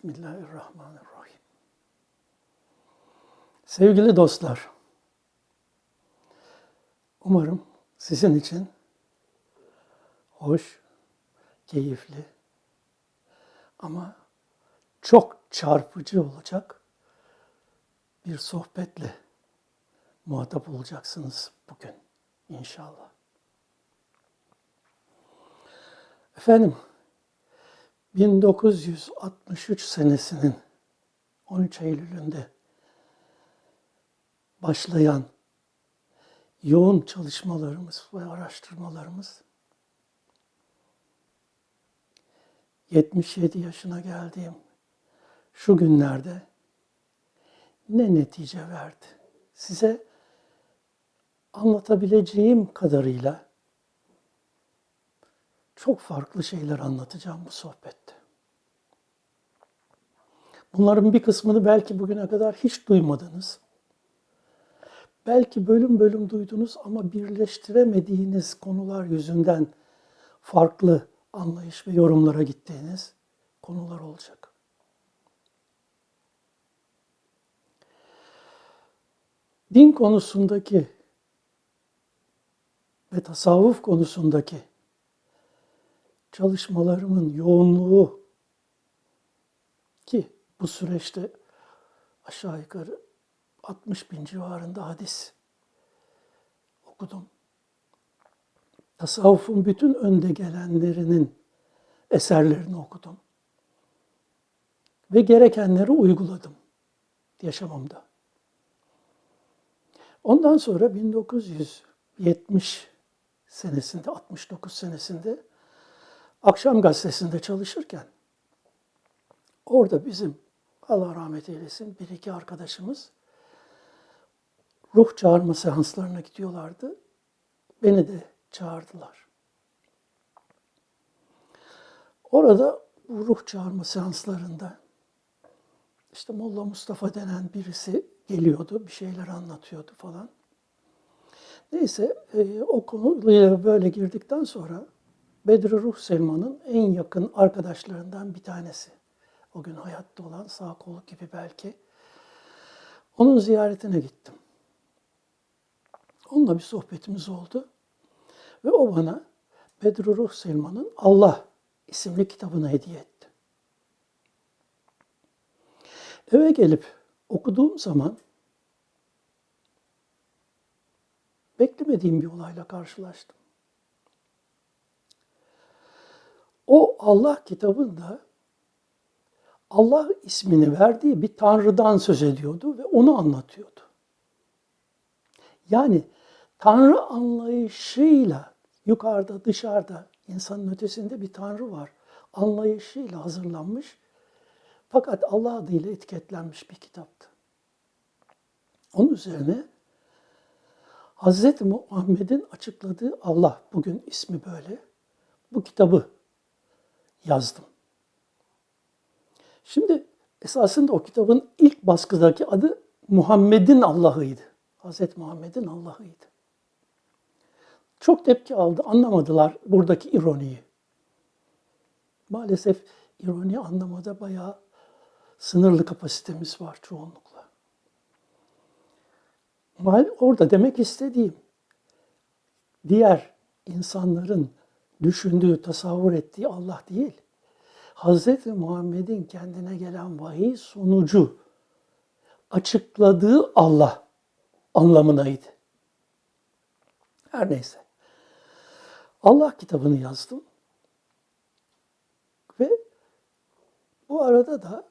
Bismillahirrahmanirrahim. Sevgili dostlar, umarım sizin için hoş, keyifli ama çok çarpıcı olacak bir sohbetle muhatap olacaksınız bugün inşallah. Efendim, 1963 senesinin 13 Eylül'ünde başlayan yoğun çalışmalarımız ve araştırmalarımız 77 yaşına geldiğim şu günlerde ne netice verdi? Size anlatabileceğim kadarıyla çok farklı şeyler anlatacağım bu sohbette. Bunların bir kısmını belki bugüne kadar hiç duymadınız. Belki bölüm bölüm duydunuz ama birleştiremediğiniz konular yüzünden farklı anlayış ve yorumlara gittiğiniz konular olacak. Din konusundaki ve tasavvuf konusundaki çalışmalarımın yoğunluğu ki bu süreçte aşağı yukarı 60 bin civarında hadis okudum. Tasavvufun bütün önde gelenlerinin eserlerini okudum. Ve gerekenleri uyguladım yaşamımda. Ondan sonra 1970 senesinde, 69 senesinde Akşam Gazetesi'nde çalışırken orada bizim, Allah rahmet eylesin, bir iki arkadaşımız ruh çağırma seanslarına gidiyorlardı. Beni de çağırdılar. Orada bu ruh çağırma seanslarında işte Molla Mustafa denen birisi geliyordu, bir şeyler anlatıyordu falan. Neyse o konuyla böyle girdikten sonra Bedri Ruh Selman'ın en yakın arkadaşlarından bir tanesi. O gün hayatta olan, sağ kolu gibi belki. Onun ziyaretine gittim. Onunla bir sohbetimiz oldu. Ve o bana Bedri Ruh Selman'ın Allah isimli kitabını hediye etti. Eve gelip okuduğum zaman beklemediğim bir olayla karşılaştım. O Allah kitabında Allah ismini verdiği bir Tanrı'dan söz ediyordu ve onu anlatıyordu. Yani Tanrı anlayışıyla yukarıda, dışarıda, insanın ötesinde bir Tanrı var anlayışıyla hazırlanmış fakat Allah adıyla etiketlenmiş bir kitaptı. Onun üzerine Hz. Muhammed'in açıkladığı Allah, bugün ismi böyle, bu kitabı yazdım. Şimdi esasında o kitabın ilk baskıdaki adı Muhammed'in Allah'ıydı. Hz. Muhammed'in Allah'ıydı. Çok tepki aldı, anlamadılar buradaki ironiyi. Maalesef ironi anlamada bayağı sınırlı kapasitemiz var çoğunlukla. Orada demek istediğim, diğer insanların düşündüğü, tasavvur ettiği Allah değil, Hz. Muhammed'in kendine gelen vahiy sonucu açıkladığı Allah anlamındaydı. Her neyse. Allah kitabını yazdım ve bu arada da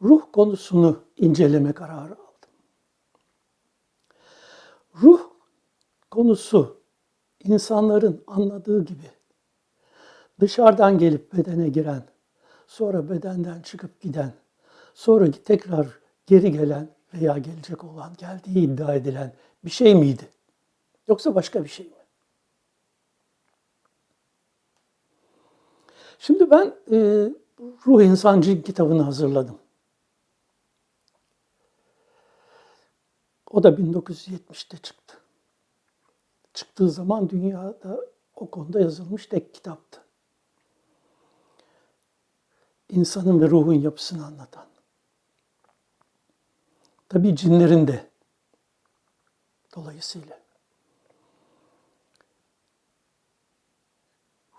ruh konusunu inceleme kararı aldım. Ruh konusu insanların anladığı gibi dışarıdan gelip bedene giren, sonra bedenden çıkıp giden, sonra tekrar geri gelen veya gelecek olan, geldiği iddia edilen bir şey miydi? Yoksa başka bir şey mi? Şimdi ben Ruh İnsancı kitabını hazırladım. O da 1970'te çıktı. Çıktığı zaman dünyada o konuda yazılmış tek kitaptı. insanın ve ruhun yapısını anlatan. Tabii cinlerin de dolayısıyla.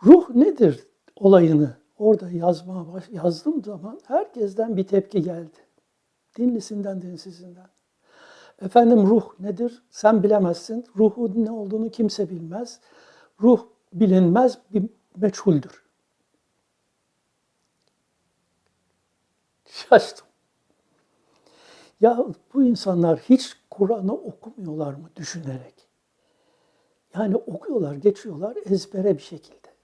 Ruh nedir olayını orada yazdığım zaman herkesten bir tepki geldi. Dinlisinden, dinsizinden. Efendim ruh nedir? Sen bilemezsin. Ruhun ne olduğunu kimse bilmez. Ruh bilinmez, bir meçhuldür. Şaştım. Ya bu insanlar hiç Kur'an'ı okumuyorlar mı düşünerek? Yani okuyorlar, geçiyorlar ezbere bir şekilde.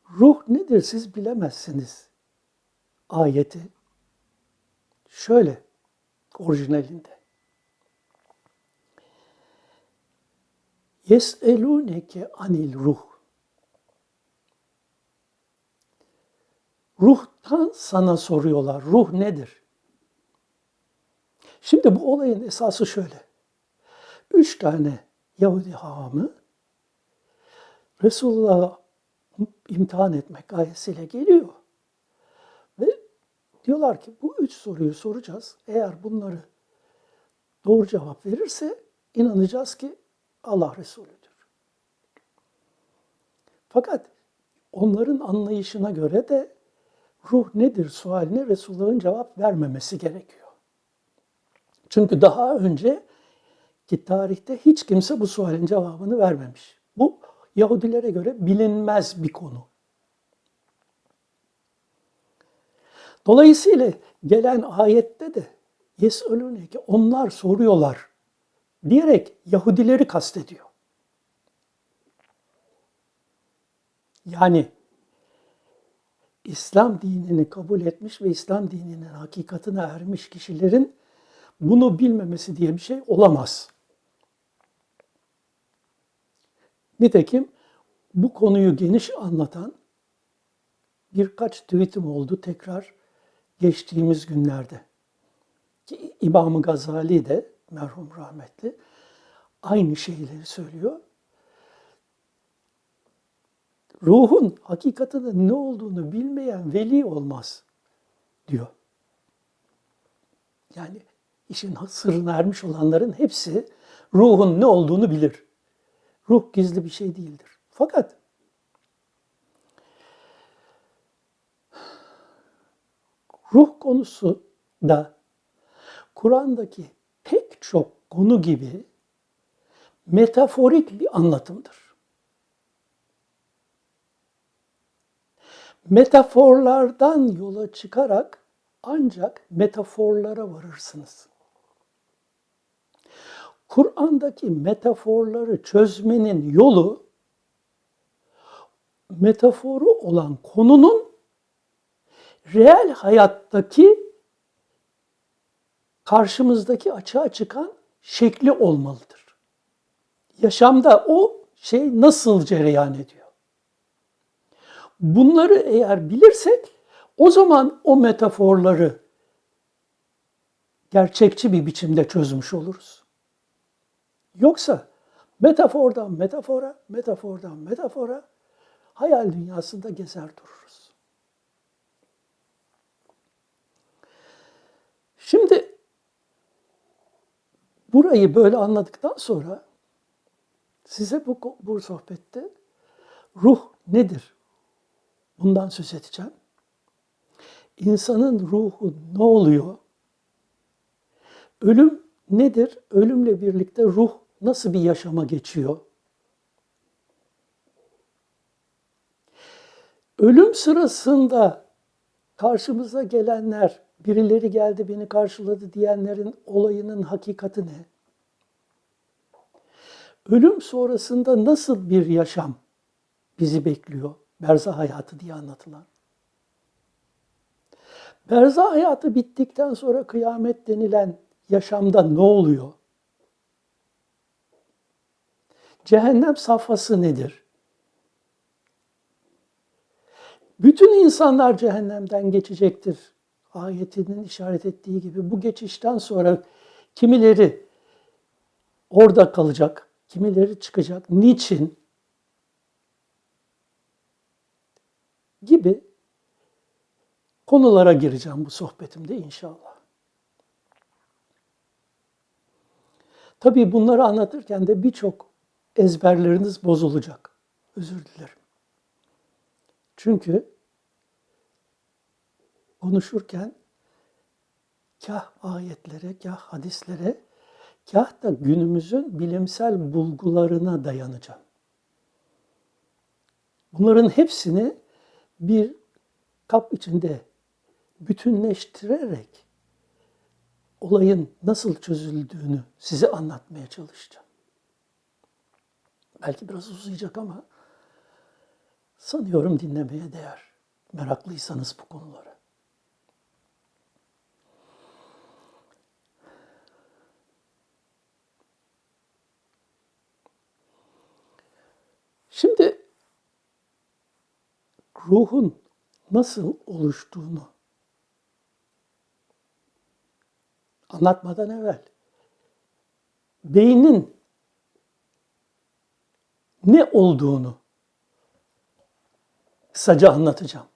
Ruh nedir siz bilemezsiniz ayeti. Şöyle orijinalinde. Yes'elûneke anil ruh. Ruhtan sana soruyorlar. Ruh nedir? Şimdi bu olayın esası şöyle. 3 tane Yahudi hahamı Resulullah'ı imtihan etmek gayesiyle geliyor. Ve diyorlar ki bu 3 soruyu soracağız. Eğer bunları doğru cevap verirse inanacağız ki Allah Resulüdür. Fakat onların anlayışına göre de ruh nedir sualine Resulullah'ın cevap vermemesi gerekiyor. Çünkü daha önce ki tarihte hiç kimse bu sualin cevabını vermemiş. Bu Yahudilere göre bilinmez bir konu. Dolayısıyla gelen ayette de yes'elûneke onlar soruyorlar diyerek Yahudileri kastediyor. Yani İslam dinini kabul etmiş ve İslam dininin hakikatine ermiş kişilerin bunu bilmemesi diye bir şey olamaz. Nitekim bu konuyu geniş anlatan birkaç tweetim oldu tekrar geçtiğimiz günlerde. Ki İmam-ı Gazali de merhum rahmetli aynı şeyleri söylüyor. Ruhun hakikatinin ne olduğunu bilmeyen veli olmaz diyor. Yani işin sırrına ermiş olanların hepsi ruhun ne olduğunu bilir. Ruh gizli bir şey değildir. Fakat ruh konusu da Kur'an'daki pek çok konu gibi metaforik bir anlatımdır. Metaforlardan yola çıkarak ancak metaforlara varırsınız. Kur'an'daki metaforları çözmenin yolu metaforu olan konunun reel hayattaki karşımızdaki açığa çıkan şekli olmalıdır. Yaşamda o şey nasıl cereyan ediyor? Bunları eğer bilirsek o zaman o metaforları gerçekçi bir biçimde çözmüş oluruz. Yoksa metafordan metafora, metafordan metafora hayal dünyasında gezer dururuz. Şimdi burayı böyle anladıktan sonra size bu sohbette ruh nedir? Bundan söz edeceğim. İnsanın ruhu ne oluyor? Ölüm nedir? Ölümle birlikte ruh nasıl bir yaşama geçiyor? Ölüm sırasında karşımıza gelenler, birileri geldi beni karşıladı diyenlerin olayının hakikati ne? Ölüm sonrasında nasıl bir yaşam bizi bekliyor? Berzah hayatı diye anlatılan. Berzah hayatı bittikten sonra kıyamet denilen yaşamda ne oluyor? Cehennem safhası nedir? Bütün insanlar cehennemden geçecektir. Ayetinin işaret ettiği gibi bu geçişten sonra kimileri orada kalacak, kimileri çıkacak. Niçin? gibi konulara gireceğim bu sohbetimde inşallah. Tabii bunları anlatırken de birçok ezberleriniz bozulacak. Özür dilerim. Çünkü konuşurken kah ayetlere, kah hadislere, kah da günümüzün bilimsel bulgularına dayanacağım. Bunların hepsini bir kap içinde bütünleştirerek olayın nasıl çözüldüğünü size anlatmaya çalışacağım. Belki biraz uzayacak ama sanıyorum dinlemeye değer. Meraklıysanız bu konulara. Şimdi ruhun nasıl oluştuğunu anlatmadan evvel beynin ne olduğunu kısaca anlatacağım.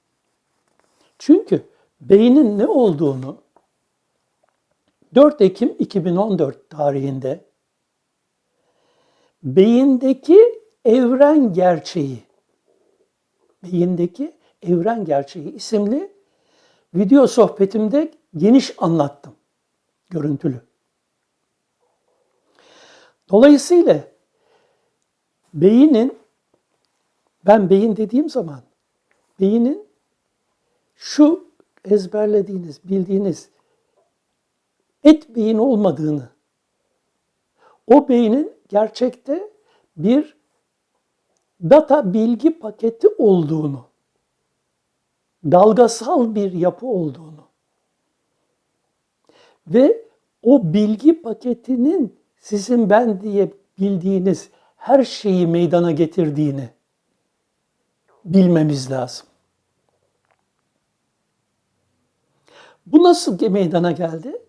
Çünkü beynin ne olduğunu 4 Ekim 2014 tarihinde Beyindeki Evren Gerçeği isimli video sohbetimde geniş anlattım, görüntülü. Dolayısıyla ben beyin dediğim zaman beynin şu ezberlediğiniz, bildiğiniz et beyin olmadığını, o beynin gerçekte bir data bilgi paketi olduğunu, dalgasal bir yapı olduğunu ve o bilgi paketinin sizin ben diye bildiğiniz her şeyi meydana getirdiğini bilmemiz lazım. Bu nasıl meydana geldi?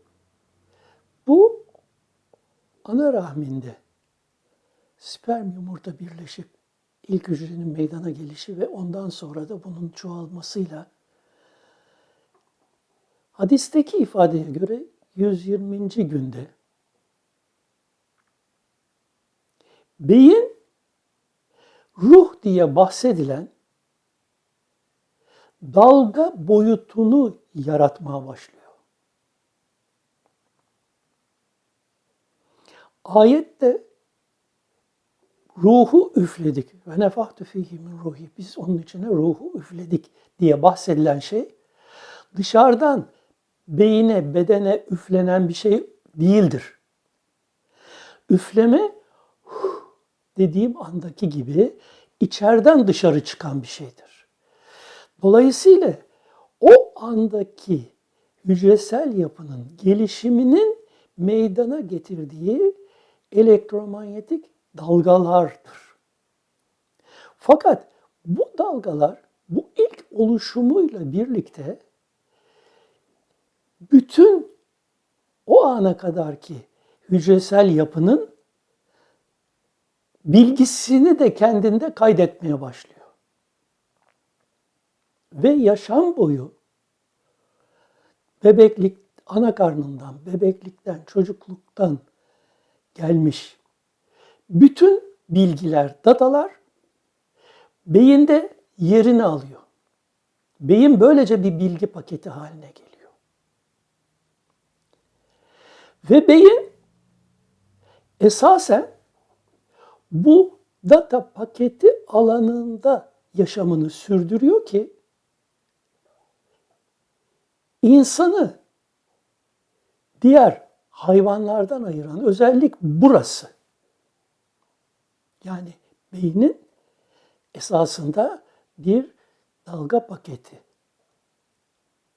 Bu ana rahminde sperm yumurta birleşip ilk hücrenin meydana gelişi ve ondan sonra da bunun çoğalmasıyla hadisteki ifadeye göre 120. günde beyin ruh diye bahsedilen dalga boyutunu yaratmaya başlıyor. Ayette ruhu üfledik. Ve nefahtu fihi min ruhi. Biz onun içine ruhu üfledik diye bahsedilen şey dışarıdan beyine, bedene üflenen bir şey değildir. Üfleme dediğim andaki gibi içeriden dışarı çıkan bir şeydir. Dolayısıyla o andaki hücresel yapının gelişiminin meydana getirdiği elektromanyetik dalgalardır. Fakat bu dalgalar bu ilk oluşumuyla birlikte bütün o ana kadarki hücresel yapının bilgisini de kendinde kaydetmeye başlıyor. Ve yaşam boyu ana karnından, bebeklikten, çocukluktan gelmiş bütün bilgiler, datalar beyinde yerini alıyor. Beyin böylece bir bilgi paketi haline geliyor. Ve beyin esasen bu data paketi alanında yaşamını sürdürüyor ki insanı diğer hayvanlardan ayıran özellik burası. Yani beynin esasında bir dalga paketi,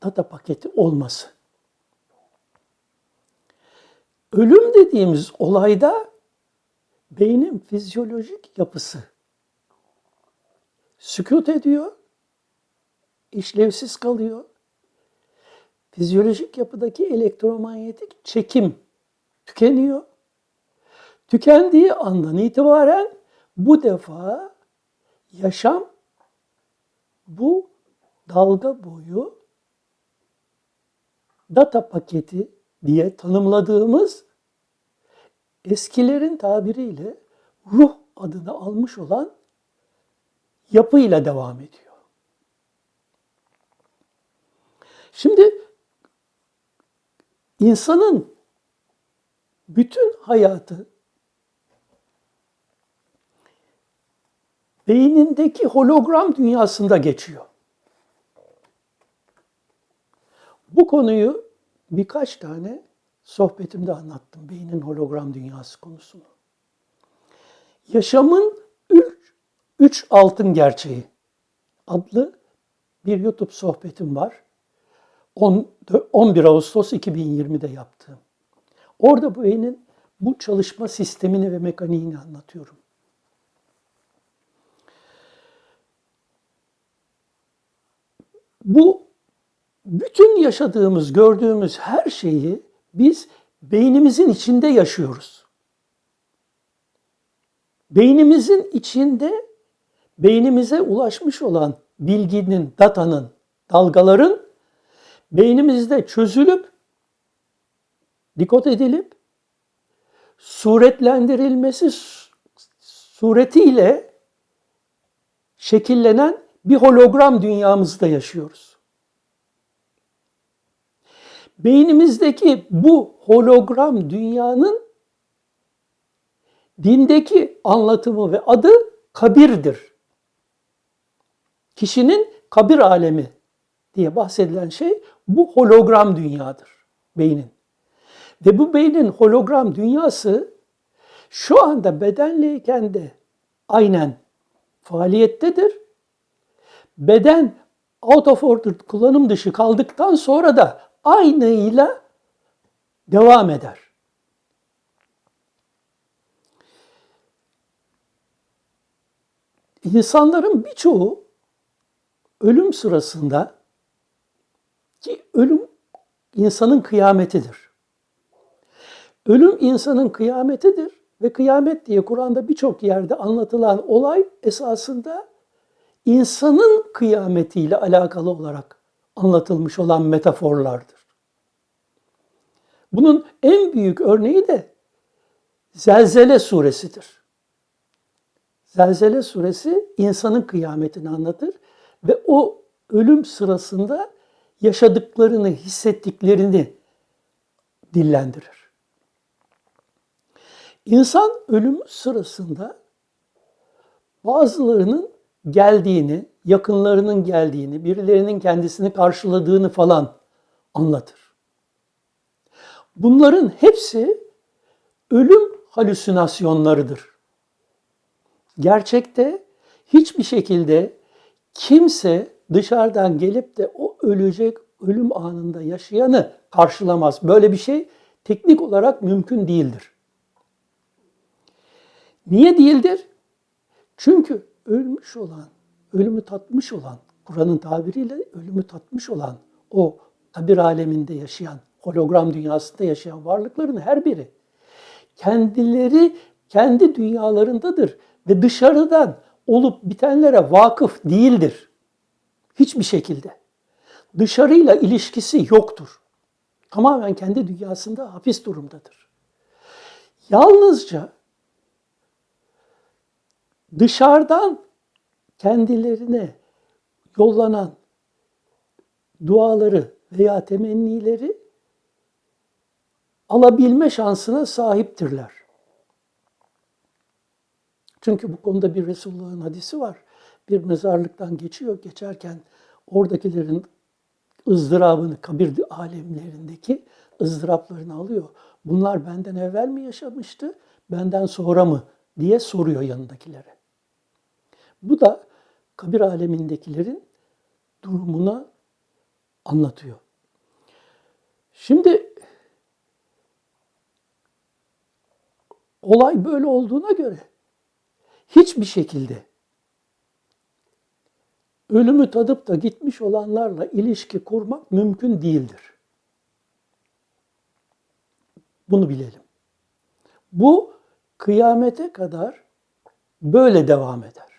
data paketi olması. Ölüm dediğimiz olayda beynin fizyolojik yapısı sükût ediyor, işlevsiz kalıyor. Fizyolojik yapıdaki elektromanyetik çekim tükeniyor. Tükendiği andan itibaren bu defa yaşam bu dalga boyu data paketi diye tanımladığımız eskilerin tabiriyle ruh adını almış olan yapıyla devam ediyor. Şimdi insanın bütün hayatı beynindeki hologram dünyasında geçiyor. Bu konuyu birkaç tane sohbetimde anlattım. Beynin hologram dünyası konusunu. Yaşamın üç altın gerçeği adlı bir YouTube sohbetim var. 11 Ağustos 2020'de yaptığım. Orada bu beynin bu çalışma sistemini ve mekaniğini anlatıyorum. Bu bütün yaşadığımız, gördüğümüz her şeyi biz beynimizin içinde yaşıyoruz. Beynimizin içinde beynimize ulaşmış olan bilginin, datanın, dalgaların beynimizde çözülüp, dikod edilip, suretlendirilmesi suretiyle şekillenen bir hologram dünyamızda yaşıyoruz. Beynimizdeki bu hologram dünyanın dindeki anlatımı ve adı kabirdir. Kişinin kabir alemi diye bahsedilen şey bu hologram dünyadır beynin. Ve bu beynin hologram dünyası şu anda bedenleyken de aynen faaliyettedir. Beden out of order, kullanım dışı kaldıktan sonra da aynıyla devam eder. İnsanların birçoğu ölüm sırasında, ki ölüm insanın kıyametidir. Ölüm insanın kıyametidir ve kıyamet diye Kur'an'da birçok yerde anlatılan olay esasında insanın kıyametiyle alakalı olarak anlatılmış olan metaforlardır. Bunun en büyük örneği de Zelzele suresidir. Zelzele suresi insanın kıyametini anlatır ve o ölüm sırasında yaşadıklarını, hissettiklerini dillendirir. İnsan ölüm sırasında bazılarının geldiğini, yakınlarının geldiğini, birilerinin kendisini karşıladığını falan anlatır. Bunların hepsi ölüm halüsinasyonlarıdır. Gerçekte hiçbir şekilde kimse dışarıdan gelip de o ölecek ölüm anında yaşayanı karşılamaz. Böyle bir şey teknik olarak mümkün değildir. Niye değildir? Çünkü ölmüş olan, ölümü tatmış olan, Kur'an'ın tabiriyle ölümü tatmış olan, o kabir aleminde yaşayan, hologram dünyasında yaşayan varlıkların her biri kendileri kendi dünyalarındadır ve dışarıdan olup bitenlere vakıf değildir. Hiçbir şekilde. Dışarıyla ilişkisi yoktur. Tamamen kendi dünyasında hapis durumdadır. Yalnızca dışarıdan kendilerine yollanan duaları veya temennileri alabilme şansına sahiptirler. Çünkü bu konuda bir Resulullah'ın hadisi var. Bir mezarlıktan geçiyor, geçerken oradakilerin ızdırabını, kabir alemlerindeki ızdıraplarını alıyor. Bunlar benden evvel mi yaşamıştı, benden sonra mı diye soruyor yanındakilere. Bu da kabir alemindekilerin durumuna anlatıyor. Şimdi olay böyle olduğuna göre hiçbir şekilde ölümü tadıp da gitmiş olanlarla ilişki kurmak mümkün değildir. Bunu bilelim. Bu kıyamete kadar böyle devam eder.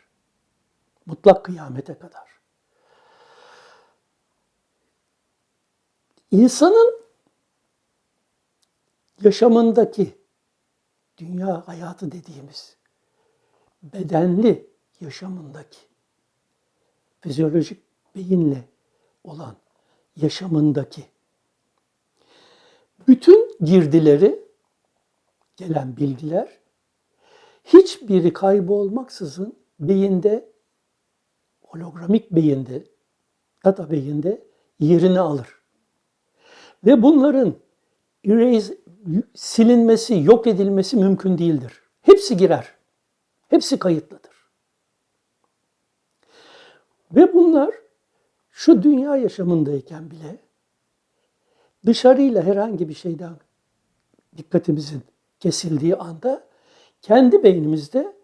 Mutlak kıyamete kadar. İnsanın yaşamındaki dünya hayatı dediğimiz bedenli yaşamındaki fizyolojik beyinle olan yaşamındaki bütün girdileri, gelen bilgiler hiçbiri kaybolmaksızın beyinde, hologramik beyinde, data beyinde yerini alır. Ve bunların silinmesi, yok edilmesi mümkün değildir. Hepsi girer. Hepsi kayıtlıdır. Ve bunlar şu dünya yaşamındayken bile dışarıyla herhangi bir şeyden dikkatimizin kesildiği anda kendi beynimizde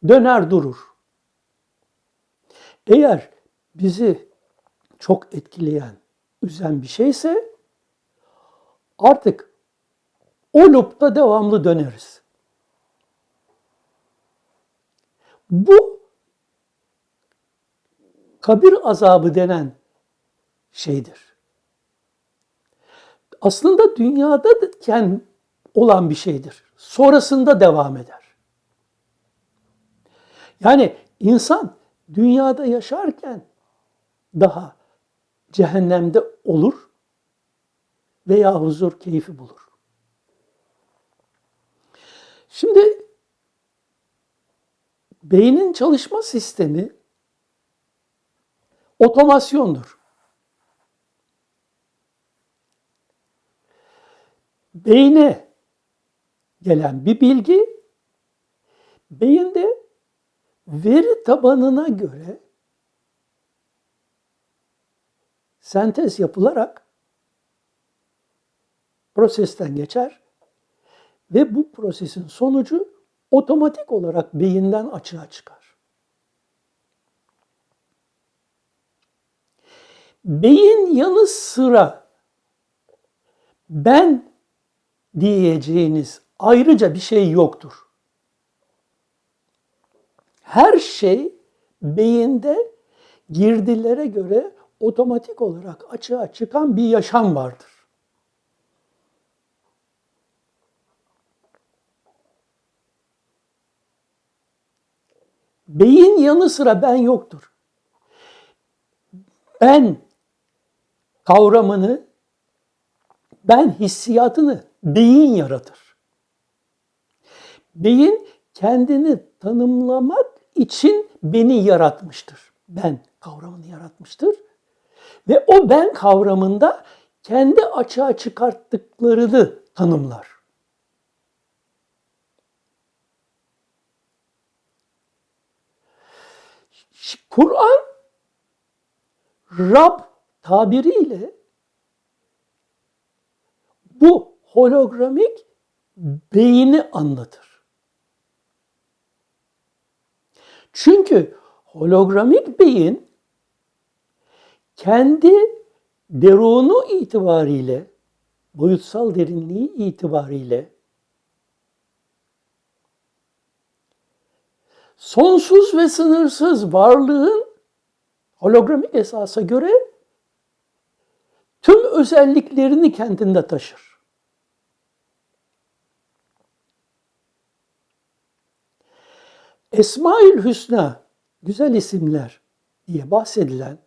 döner durur. Eğer bizi çok etkileyen, üzen bir şeyse artık o loop'ta devamlı döneriz. Bu kabir azabı denen şeydir. Aslında dünyadayken olan bir şeydir. Sonrasında devam eder. Yani insan dünyada yaşarken daha cehennemde olur veya huzur, keyfi bulur. Şimdi beynin çalışma sistemi otomasyondur. Beyne gelen bir bilgi beyinde veri tabanına göre sentez yapılarak prosesten geçer ve bu prosesin sonucu otomatik olarak beyinden açığa çıkar. Beyin yanı sıra ben diyeceğiniz ayrıca bir şey yoktur. Her şey beyinde girdilere göre otomatik olarak açığa çıkan bir yaşam vardır. Beyin yanı sıra ben yoktur. Ben kavramını, ben hissiyatını beyin yaratır. Beyin kendini tanımlamak için beni yaratmıştır. Ben kavramını yaratmıştır. Ve o ben kavramında kendi açığa çıkarttıklarını tanımlar. Kur'an, Rab tabiriyle bu hologramik beyni anlatır. Çünkü hologramik beyin kendi derunu itibariyle, boyutsal derinliği itibariyle sonsuz ve sınırsız varlığın hologramik esasa göre tüm özelliklerini kendinde taşır. Esma-ül Hüsna, güzel isimler diye bahsedilen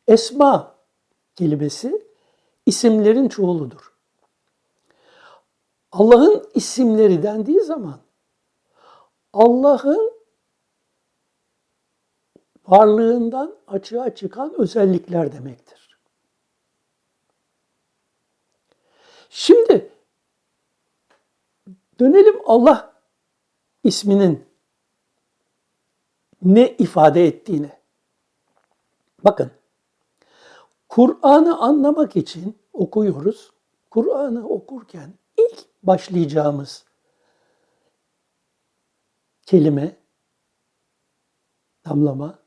esma kelimesi isimlerin çoğuludur. Allah'ın isimleri dendiği zaman Allah'ın varlığından açığa çıkan özellikler demektir. Şimdi dönelim Allah isminin ne ifade ettiğine. Bakın, Kur'an'ı anlamak için okuyoruz. Kur'an'ı okurken ilk başlayacağımız kelime, damlama,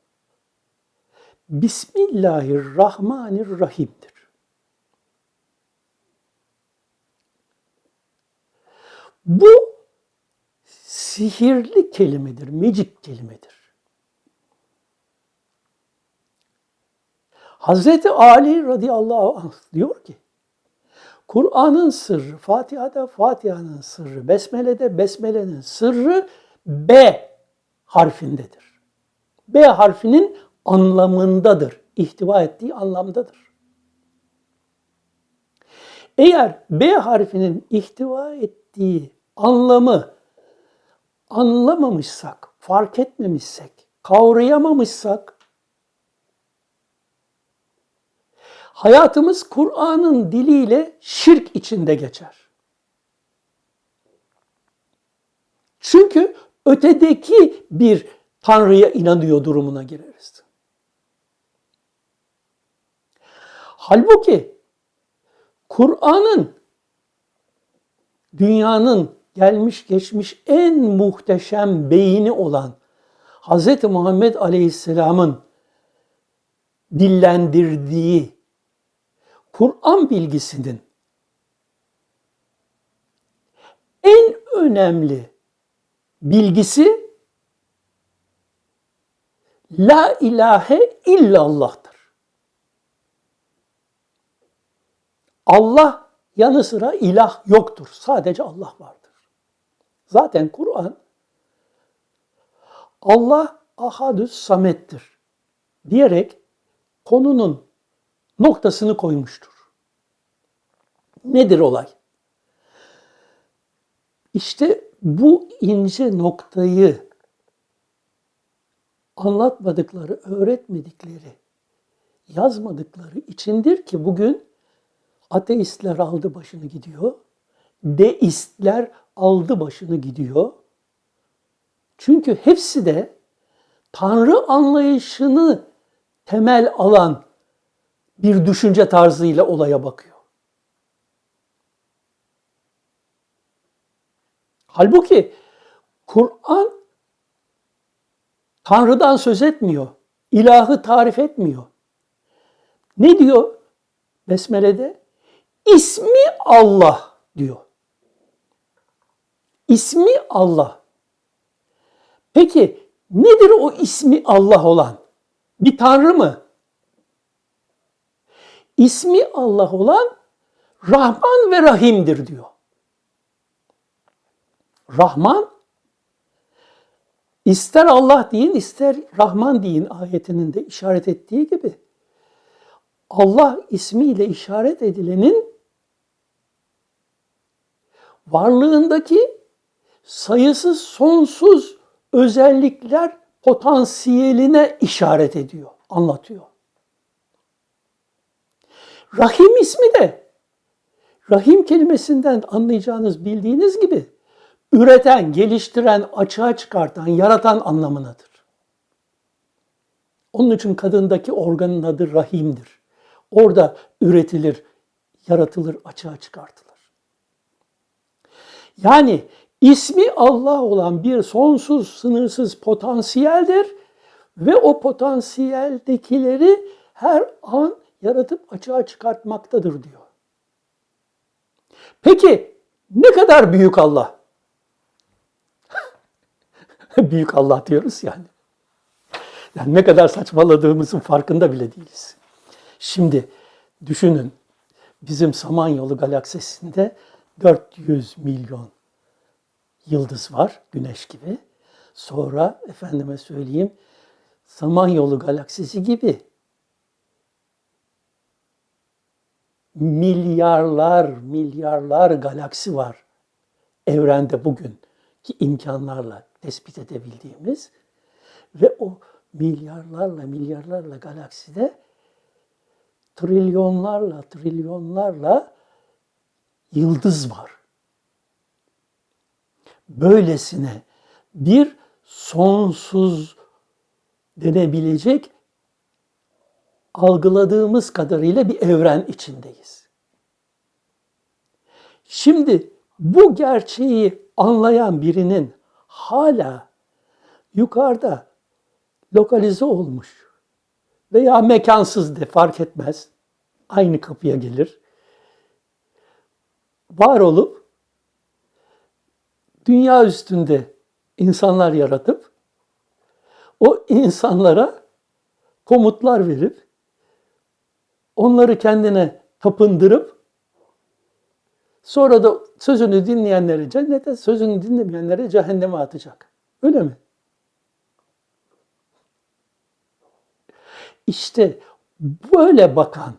Bismillahirrahmanirrahim'dir. Bu sihirli kelimedir, magic kelimedir. Hazreti Ali radıyallahu anh diyor ki, Kur'an'ın sırrı, Fatiha'da Fatiha'nın sırrı, Besmele'de Besmele'nin sırrı B harfindedir. B harfinin anlamındadır, ihtiva ettiği anlamdadır. Eğer B harfinin ihtiva ettiği anlamı anlamamışsak, fark etmemişsek, kavrayamamışsak, hayatımız Kur'an'ın diliyle şirk içinde geçer. Çünkü ötedeki bir Tanrı'ya inanıyor durumuna gireriz. Halbuki Kur'an'ın dünyanın gelmiş geçmiş en muhteşem beyni olan Hz. Muhammed Aleyhisselam'ın dillendirdiği Kur'an bilgisinin en önemli bilgisi La ilahe illallah'tır. Allah yanı sıra ilah yoktur. Sadece Allah vardır. Zaten Kur'an Allah ahadüs samettir diyerek konunun noktasını koymuştur. Nedir olay? İşte bu ince noktayı anlatmadıkları, öğretmedikleri, yazmadıkları içindir ki bugün ateistler aldı başını gidiyor, deistler aldı başını gidiyor. Çünkü hepsi de Tanrı anlayışını temel alan bir düşünce tarzıyla olaya bakıyor. Halbuki Kur'an Tanrı'dan söz etmiyor, ilahı tarif etmiyor. Ne diyor Besmele'de? İsmi Allah diyor. İsmi Allah. Peki nedir o ismi Allah olan? Bir Tanrı mı? İsmi Allah olan Rahman ve Rahim'dir diyor. Rahman, ister Allah deyin, ister Rahman deyin ayetinin de işaret ettiği gibi Allah ismiyle işaret edilenin varlığındaki sayısız sonsuz özellikler potansiyeline işaret ediyor, anlatıyor. Rahim ismi de, Rahim kelimesinden anlayacağınız, bildiğiniz gibi üreten, geliştiren, açığa çıkartan, yaratan anlamındadır. Onun için kadındaki organın adı rahimdir. Orada üretilir, yaratılır, açığa çıkartılır. Yani ismi Allah olan bir sonsuz, sınırsız potansiyeldir ve o potansiyeldekileri her an yaratıp açığa çıkartmaktadır diyor. Peki ne kadar büyük Allah? Büyük Allah diyoruz yani. Yani ne kadar saçmaladığımızın farkında bile değiliz. Şimdi düşünün, bizim Samanyolu galaksisinde 400 milyon yıldız var, güneş gibi. Sonra efendime söyleyeyim, Samanyolu galaksisi gibi milyarlar galaksi var evrende bugün ki imkanlarla tespit edebildiğimiz ve o milyarlarla galakside trilyonlarla yıldız var. Böylesine bir sonsuz denebilecek algıladığımız kadarıyla bir evren içindeyiz. Şimdi bu gerçeği anlayan birinin hala yukarıda lokalize olmuş veya mekansız de fark etmez, aynı kapıya gelir, var olup dünya üstünde insanlar yaratıp o insanlara komutlar verip onları kendine tapındırıp sonra da sözünü dinleyenleri cennete, sözünü dinlemeyenleri cehenneme atacak. Öyle mi? İşte böyle bakan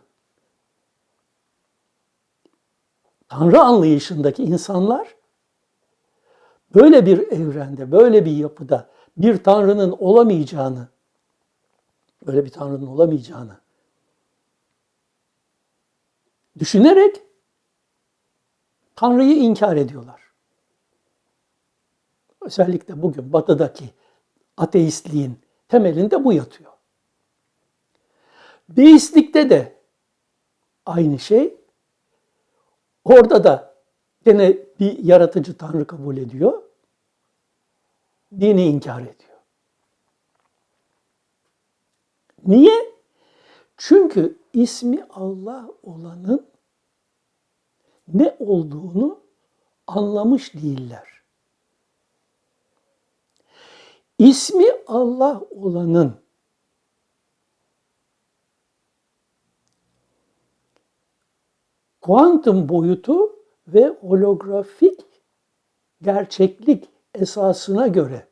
Tanrı anlayışındaki insanlar böyle bir evrende, böyle bir yapıda bir Tanrı'nın olamayacağını, böyle bir Tanrı'nın olamayacağını düşünerek Tanrı'yı inkar ediyorlar. Özellikle bugün Batı'daki ateistliğin temelinde bu yatıyor. Deistlikte de aynı şey. Orada da gene bir yaratıcı Tanrı kabul ediyor. Dini inkar ediyor. Niye? Çünkü ismi Allah olanın ne olduğunu anlamış değiller. İsmi Allah olanın kuantum boyutu ve holografik gerçeklik esasına göre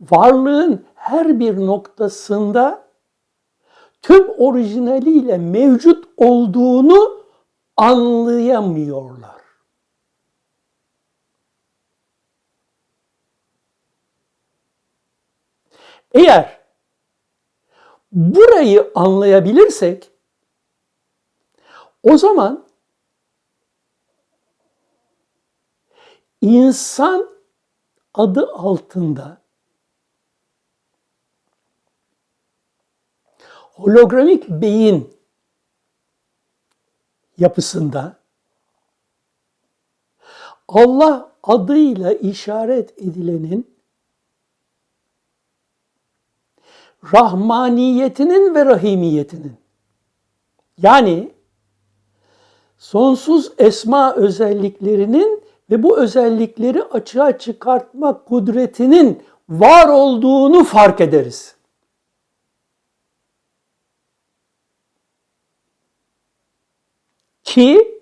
varlığın her bir noktasında tüm orijinaliyle mevcut olduğunu anlayamıyorlar. Eğer burayı anlayabilirsek o zaman insan adı altında hologramik beyin yapısında Allah adıyla işaret edilenin rahmaniyetinin ve rahimiyetinin, yani sonsuz esma özelliklerinin ve bu özellikleri açığa çıkartma kudretinin var olduğunu fark ederiz. Ki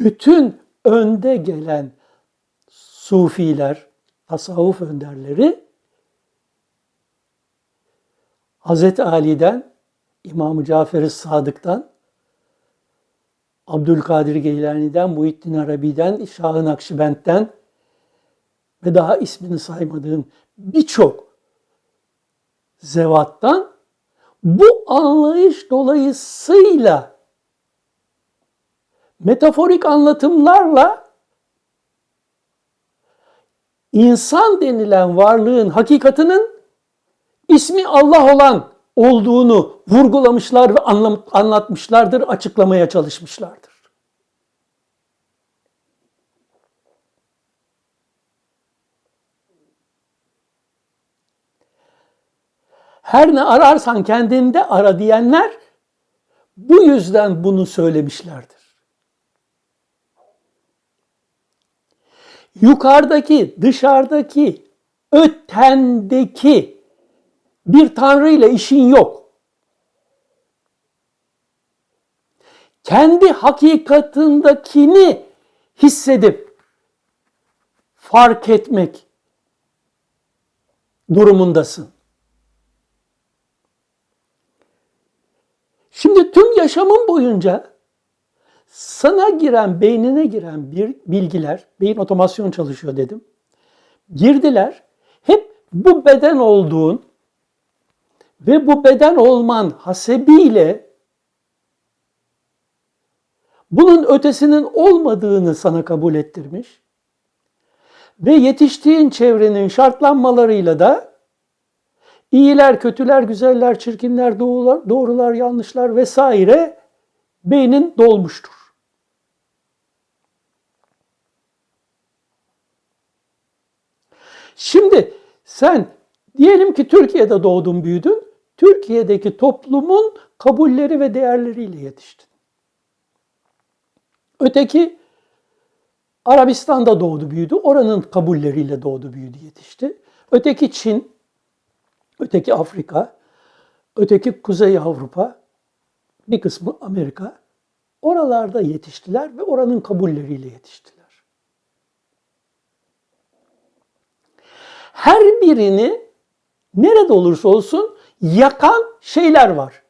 bütün önde gelen sufiler, tasavvuf önderleri Hazreti Ali'den, İmam-ı Cafer-i Sadık'tan, Abdülkadir Geylani'den, Muhittin Arabi'den, Şah-ı Nakşibend'den ve daha ismini saymadığım birçok zevattan bu anlayış dolayısıyla metaforik anlatımlarla insan denilen varlığın hakikatinin ismi Allah olan olduğunu vurgulamışlar ve anlatmışlardır, açıklamaya çalışmışlardır. Her ne ararsan kendinde ara diyenler bu yüzden bunu söylemişlerdir. Yukarıdaki, dışarıdaki, ötendeki bir Tanrı ile işin yok. Kendi hakikatindekini hissedip fark etmek durumundasın. Şimdi tüm yaşamın boyunca sana giren, beynine giren bir bilgiler, beyin otomasyon çalışıyor dedim. Girdiler, hep bu beden olduğun ve bu beden olman hasebiyle bunun ötesinin olmadığını sana kabul ettirmiş ve yetiştiğin çevrenin şartlanmalarıyla da iyiler, kötüler, güzeller, çirkinler, doğrular, yanlışlar vesaire beynin dolmuştur. Şimdi sen diyelim ki Türkiye'de doğdun, büyüdün. Türkiye'deki toplumun kabulleri ve değerleriyle yetiştin. Öteki Arabistan'da doğdu, büyüdü. Oranın kabulleriyle doğdu, büyüdü, yetişti. Öteki Çin, öteki Afrika, öteki Kuzey Avrupa, bir kısmı Amerika. Oralarda yetiştiler ve oranın kabulleriyle yetiştiler. Her birini nerede olursa olsun yakan şeyler var.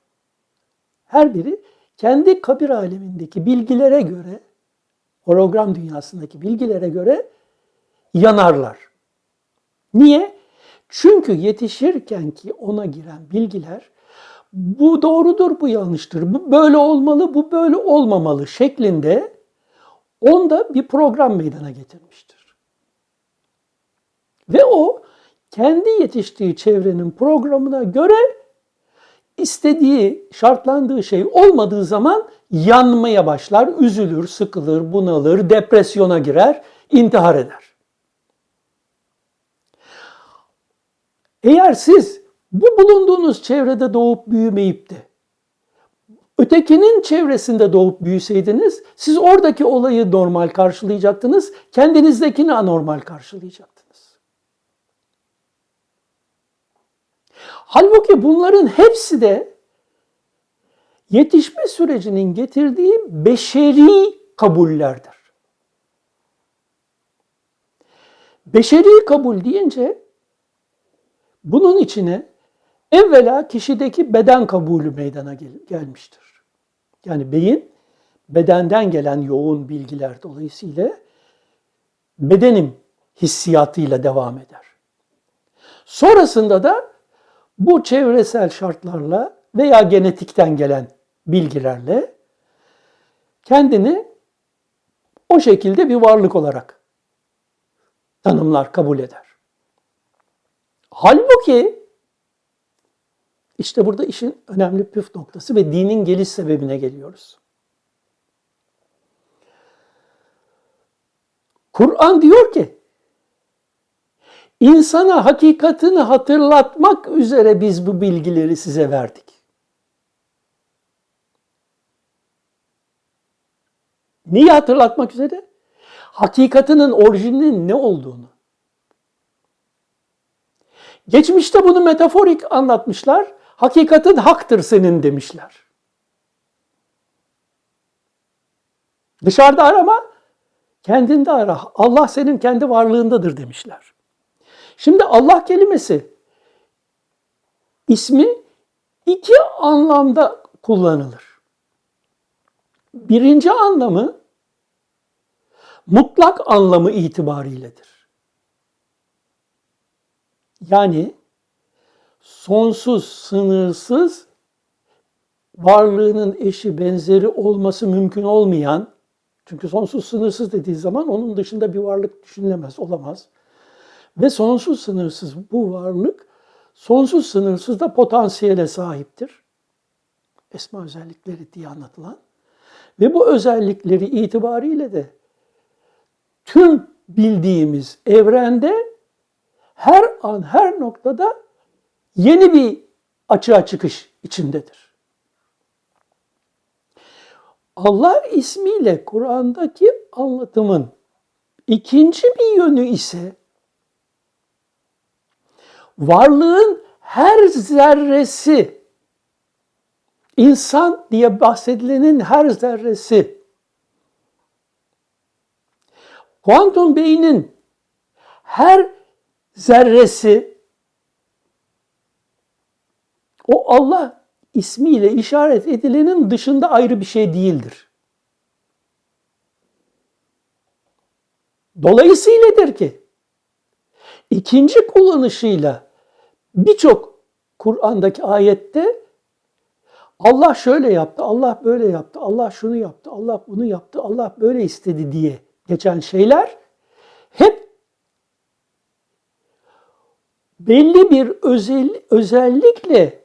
Her biri kendi kabir alemindeki bilgilere göre, hologram dünyasındaki bilgilere göre yanarlar. Niye? Çünkü yetişirken ki ona giren bilgiler bu doğrudur, bu yanlıştır, bu böyle olmalı, bu böyle olmamalı şeklinde onda bir program meydana getirmiştir. Ve o kendi yetiştiği çevrenin programına göre istediği, şartlandığı şey olmadığı zaman yanmaya başlar, üzülür, sıkılır, bunalır, depresyona girer, intihar eder. Eğer siz bu bulunduğunuz çevrede doğup büyümeyip de ötekinin çevresinde doğup büyüseydiniz, siz oradaki olayı normal karşılayacaktınız, kendinizdekini anormal karşılayacaktınız. Halbuki bunların hepsi de yetişme sürecinin getirdiği beşeri kabullerdir. Beşeri kabul deyince bunun içine evvela kişideki beden kabulü meydana gelmiştir. Yani beyin bedenden gelen yoğun bilgiler dolayısıyla bedenim hissiyatıyla devam eder. Sonrasında da bu çevresel şartlarla veya genetikten gelen bilgilerle kendini o şekilde bir varlık olarak tanımlar, kabul eder. Halbuki işte burada işin önemli püf noktası ve dinin geliş sebebine geliyoruz. Kur'an diyor ki, insana hakikatini hatırlatmak üzere biz bu bilgileri size verdik. Neyi hatırlatmak üzere? Hakikatinin orijininin ne olduğunu. Geçmişte bunu metaforik anlatmışlar. Hakikatin haktır senin demişler. Dışarıda arama, kendinde ara. Allah senin kendi varlığındadır demişler. Şimdi Allah kelimesi, ismi iki anlamda kullanılır. Birinci anlamı mutlak anlamı itibariyledir. Yani sonsuz, sınırsız, varlığının eşi, benzeri olması mümkün olmayan, çünkü sonsuz, sınırsız dediği zaman onun dışında bir varlık düşünülemez, olamaz. Ve sonsuz, sınırsız bu varlık, sonsuz, sınırsız da potansiyele sahiptir. Esma özellikleri diye anlatılan. Ve bu özellikleri itibariyle de tüm bildiğimiz evrende her an, her noktada yeni bir açığa çıkış içindedir. Allah ismiyle Kur'an'daki anlatımın ikinci bir yönü ise varlığın her zerresi, insan diye bahsedilenin her zerresi, kuantum beynin her zerresi, o Allah ismiyle işaret edilenin dışında ayrı bir şey değildir. Dolayısıyladır ki ikinci kullanışıyla birçok Kur'an'daki ayette Allah şöyle yaptı, Allah böyle yaptı, Allah şunu yaptı, Allah bunu yaptı, Allah böyle istedi diye geçen şeyler hep belli bir özellikle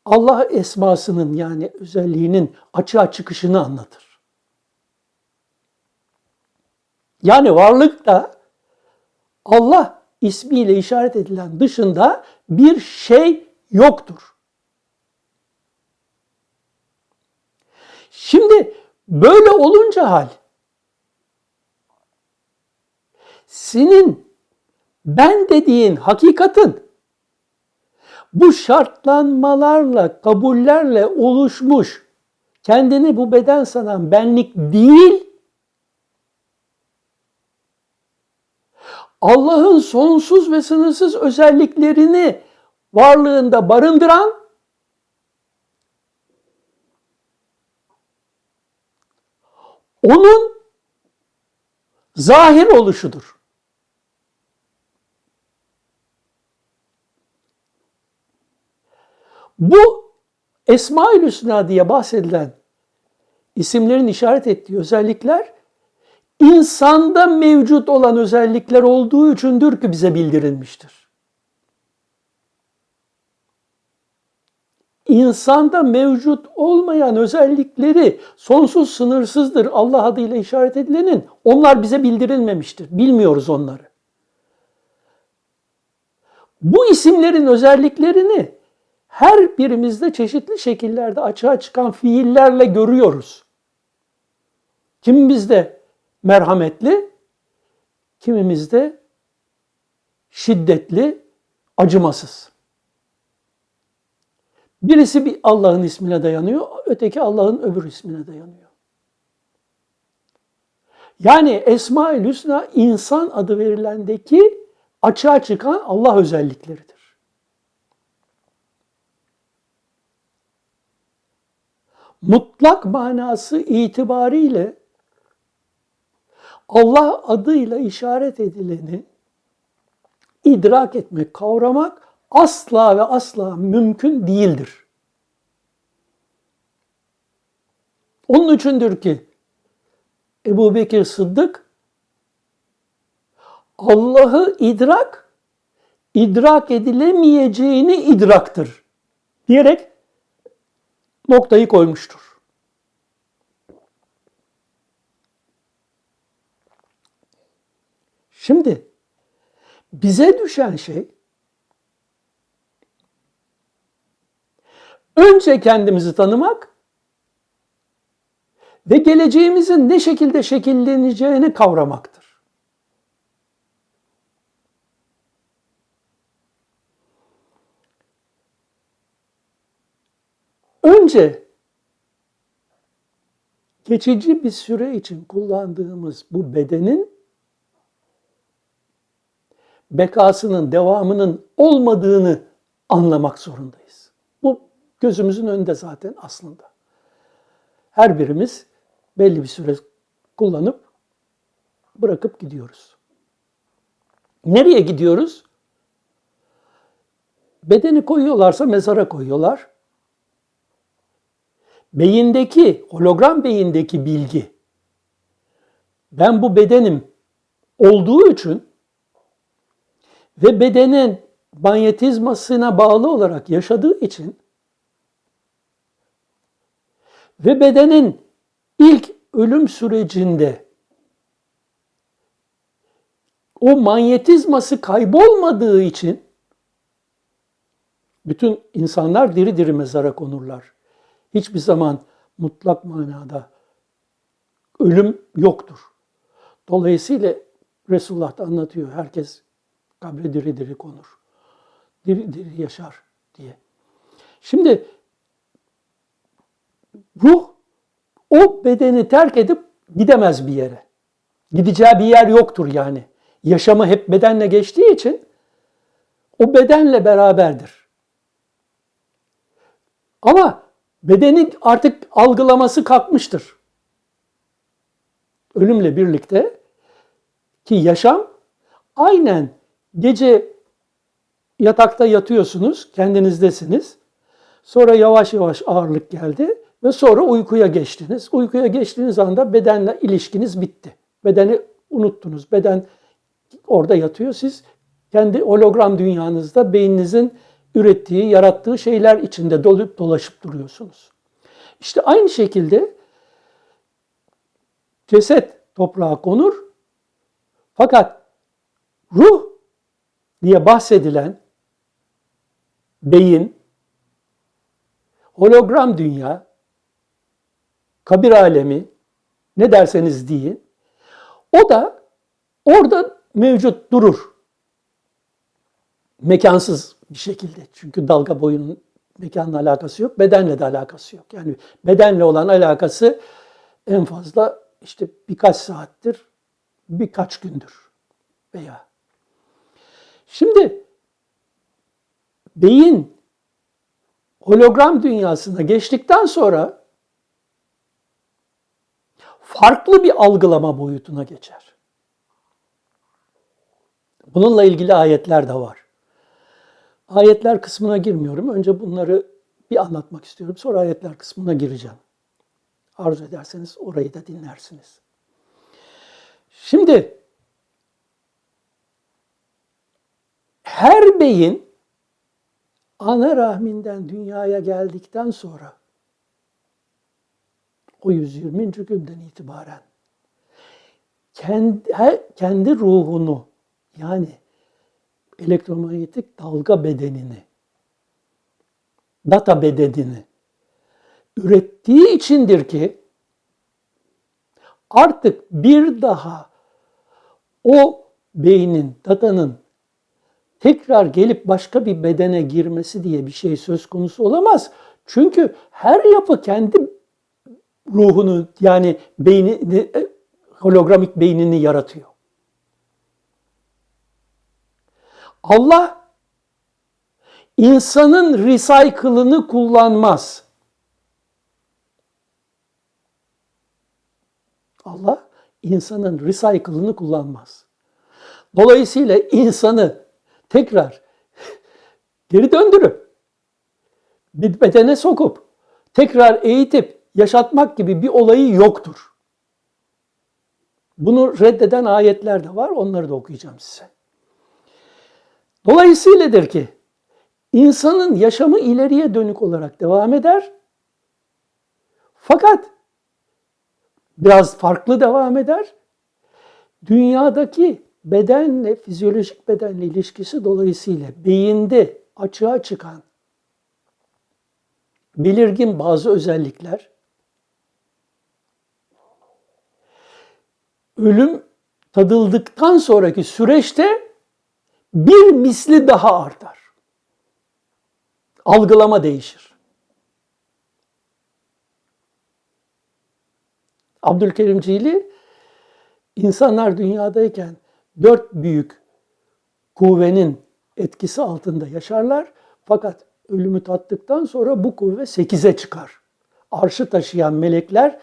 Allah esmasının yani özelliğinin açığa çıkışını anlatır. Yani varlıkta Allah ismiyle işaret edilen dışında bir şey yoktur. Şimdi böyle olunca hal, senin ben dediğin hakikatin Bu şartlanmalarla, kabullerle oluşmuş, kendini bu beden sanan benlik değil, Allah'ın sonsuz ve sınırsız özelliklerini varlığında barındıran, onun zahir oluşudur. Bu Esma-ül Hüsna diye bahsedilen isimlerin işaret ettiği özellikler, insanda mevcut olan özellikler olduğu içindir ki bize bildirilmiştir. İnsanda mevcut olmayan özellikleri sonsuz sınırsızdır Allah adıyla işaret edilenin, onlar bize bildirilmemiştir. Bilmiyoruz onları. Bu isimlerin özelliklerini her birimizde çeşitli şekillerde açığa çıkan fiillerle görüyoruz. Kimimizde merhametli, kimimizde şiddetli, acımasız. Birisi bir Allah'ın ismine dayanıyor, öteki Allah'ın öbür ismine dayanıyor. Yani Esma-ül Hüsna insan adı verilendeki açığa çıkan Allah özellikleridir. Mutlak manası itibariyle Allah adıyla işaret edileni idrak etmek, kavramak asla ve asla mümkün değildir. Onun içindir ki Ebu Bekir Sıddık Allah'ı idrak edilemeyeceğini idraktır diyerek noktayı koymuştur. Şimdi bize düşen şey önce kendimizi tanımak ve geleceğimizin ne şekilde şekilleneceğini kavramaktır. Önce geçici bir süre için kullandığımız bu bedenin bekasının, devamının olmadığını anlamak zorundayız. Bu gözümüzün önünde zaten aslında. Her birimiz belli bir süre kullanıp bırakıp gidiyoruz. Nereye gidiyoruz? Bedeni koyuyorlarsa mezara koyuyorlar. Beyindeki, hologram beyindeki bilgi, ben bu bedenim olduğu için ve bedenin manyetizmasına bağlı olarak yaşadığı için ve bedenin ilk ölüm sürecinde o manyetizması kaybolmadığı için bütün insanlar diri diri mezara konurlar. Hiçbir zaman mutlak manada ölüm yoktur. Dolayısıyla Resulullah da anlatıyor. Herkes kabre diri diri konur. Diri diri yaşar diye. Şimdi ruh o bedeni terk edip gidemez bir yere. Gideceği bir yer yoktur yani. Yaşamı hep bedenle geçtiği için o bedenle beraberdir. Ama bedenin artık algılaması kalkmıştır. Ölümle birlikte ki yaşam aynen gece yatakta yatıyorsunuz, kendinizdesiniz. Sonra yavaş yavaş ağırlık geldi ve sonra uykuya geçtiniz. Uykuya geçtiğiniz anda bedenle ilişkiniz bitti. Bedeni unuttunuz. Beden orada yatıyor. Siz kendi hologram dünyanızda beyninizin ürettiği, yarattığı şeyler içinde dolup dolaşıp duruyorsunuz. İşte aynı şekilde ceset toprağa konur. Fakat ruh diye bahsedilen beyin, hologram dünya, kabir alemi, ne derseniz deyin, o da orada mevcut durur. Mekansız bir şekilde. Çünkü dalga boyunun mekanla alakası yok, bedenle de alakası yok. Yani bedenle olan alakası en fazla işte birkaç saattir, birkaç gündür veya. Şimdi beyin hologram dünyasına geçtikten sonra farklı bir algılama boyutuna geçer. Bununla ilgili ayetler de var. Ayetler kısmına girmiyorum. Önce bunları bir anlatmak istiyorum. Sonra ayetler kısmına gireceğim. Arzu ederseniz orayı da dinlersiniz. Şimdi her beyin ana rahminden dünyaya geldikten sonra o 120. günden itibaren kendi ruhunu, yani elektromanyetik dalga bedenini, data bedenini ürettiği içindir ki artık bir daha o beynin, datanın tekrar gelip başka bir bedene girmesi diye bir şey söz konusu olamaz. Çünkü her yapı kendi ruhunu, yani beynini, hologramik beynini yaratıyor. Allah insanın recycle'ını kullanmaz. Allah insanın recycle'ını kullanmaz. Dolayısıyla insanı tekrar geri döndürüp bir bedene sokup tekrar eğitip yaşatmak gibi bir olayı yoktur. Bunu reddeden ayetler de var. Onları da okuyacağım size. Dolayısıyladır ki insanın yaşamı ileriye dönük olarak devam eder. Fakat biraz farklı devam eder. Dünyadaki bedenle, fizyolojik bedenle ilişkisi dolayısıyla beyinde açığa çıkan belirgin bazı özellikler ölüm tadıldıktan sonraki süreçte bir misli daha artar. Algılama değişir. Abdülkerim Cili, insanlar dünyadayken 4 büyük kuvvenin etkisi altında yaşarlar. Fakat ölümü tattıktan sonra bu kuvve 8'e çıkar. Arşı taşıyan melekler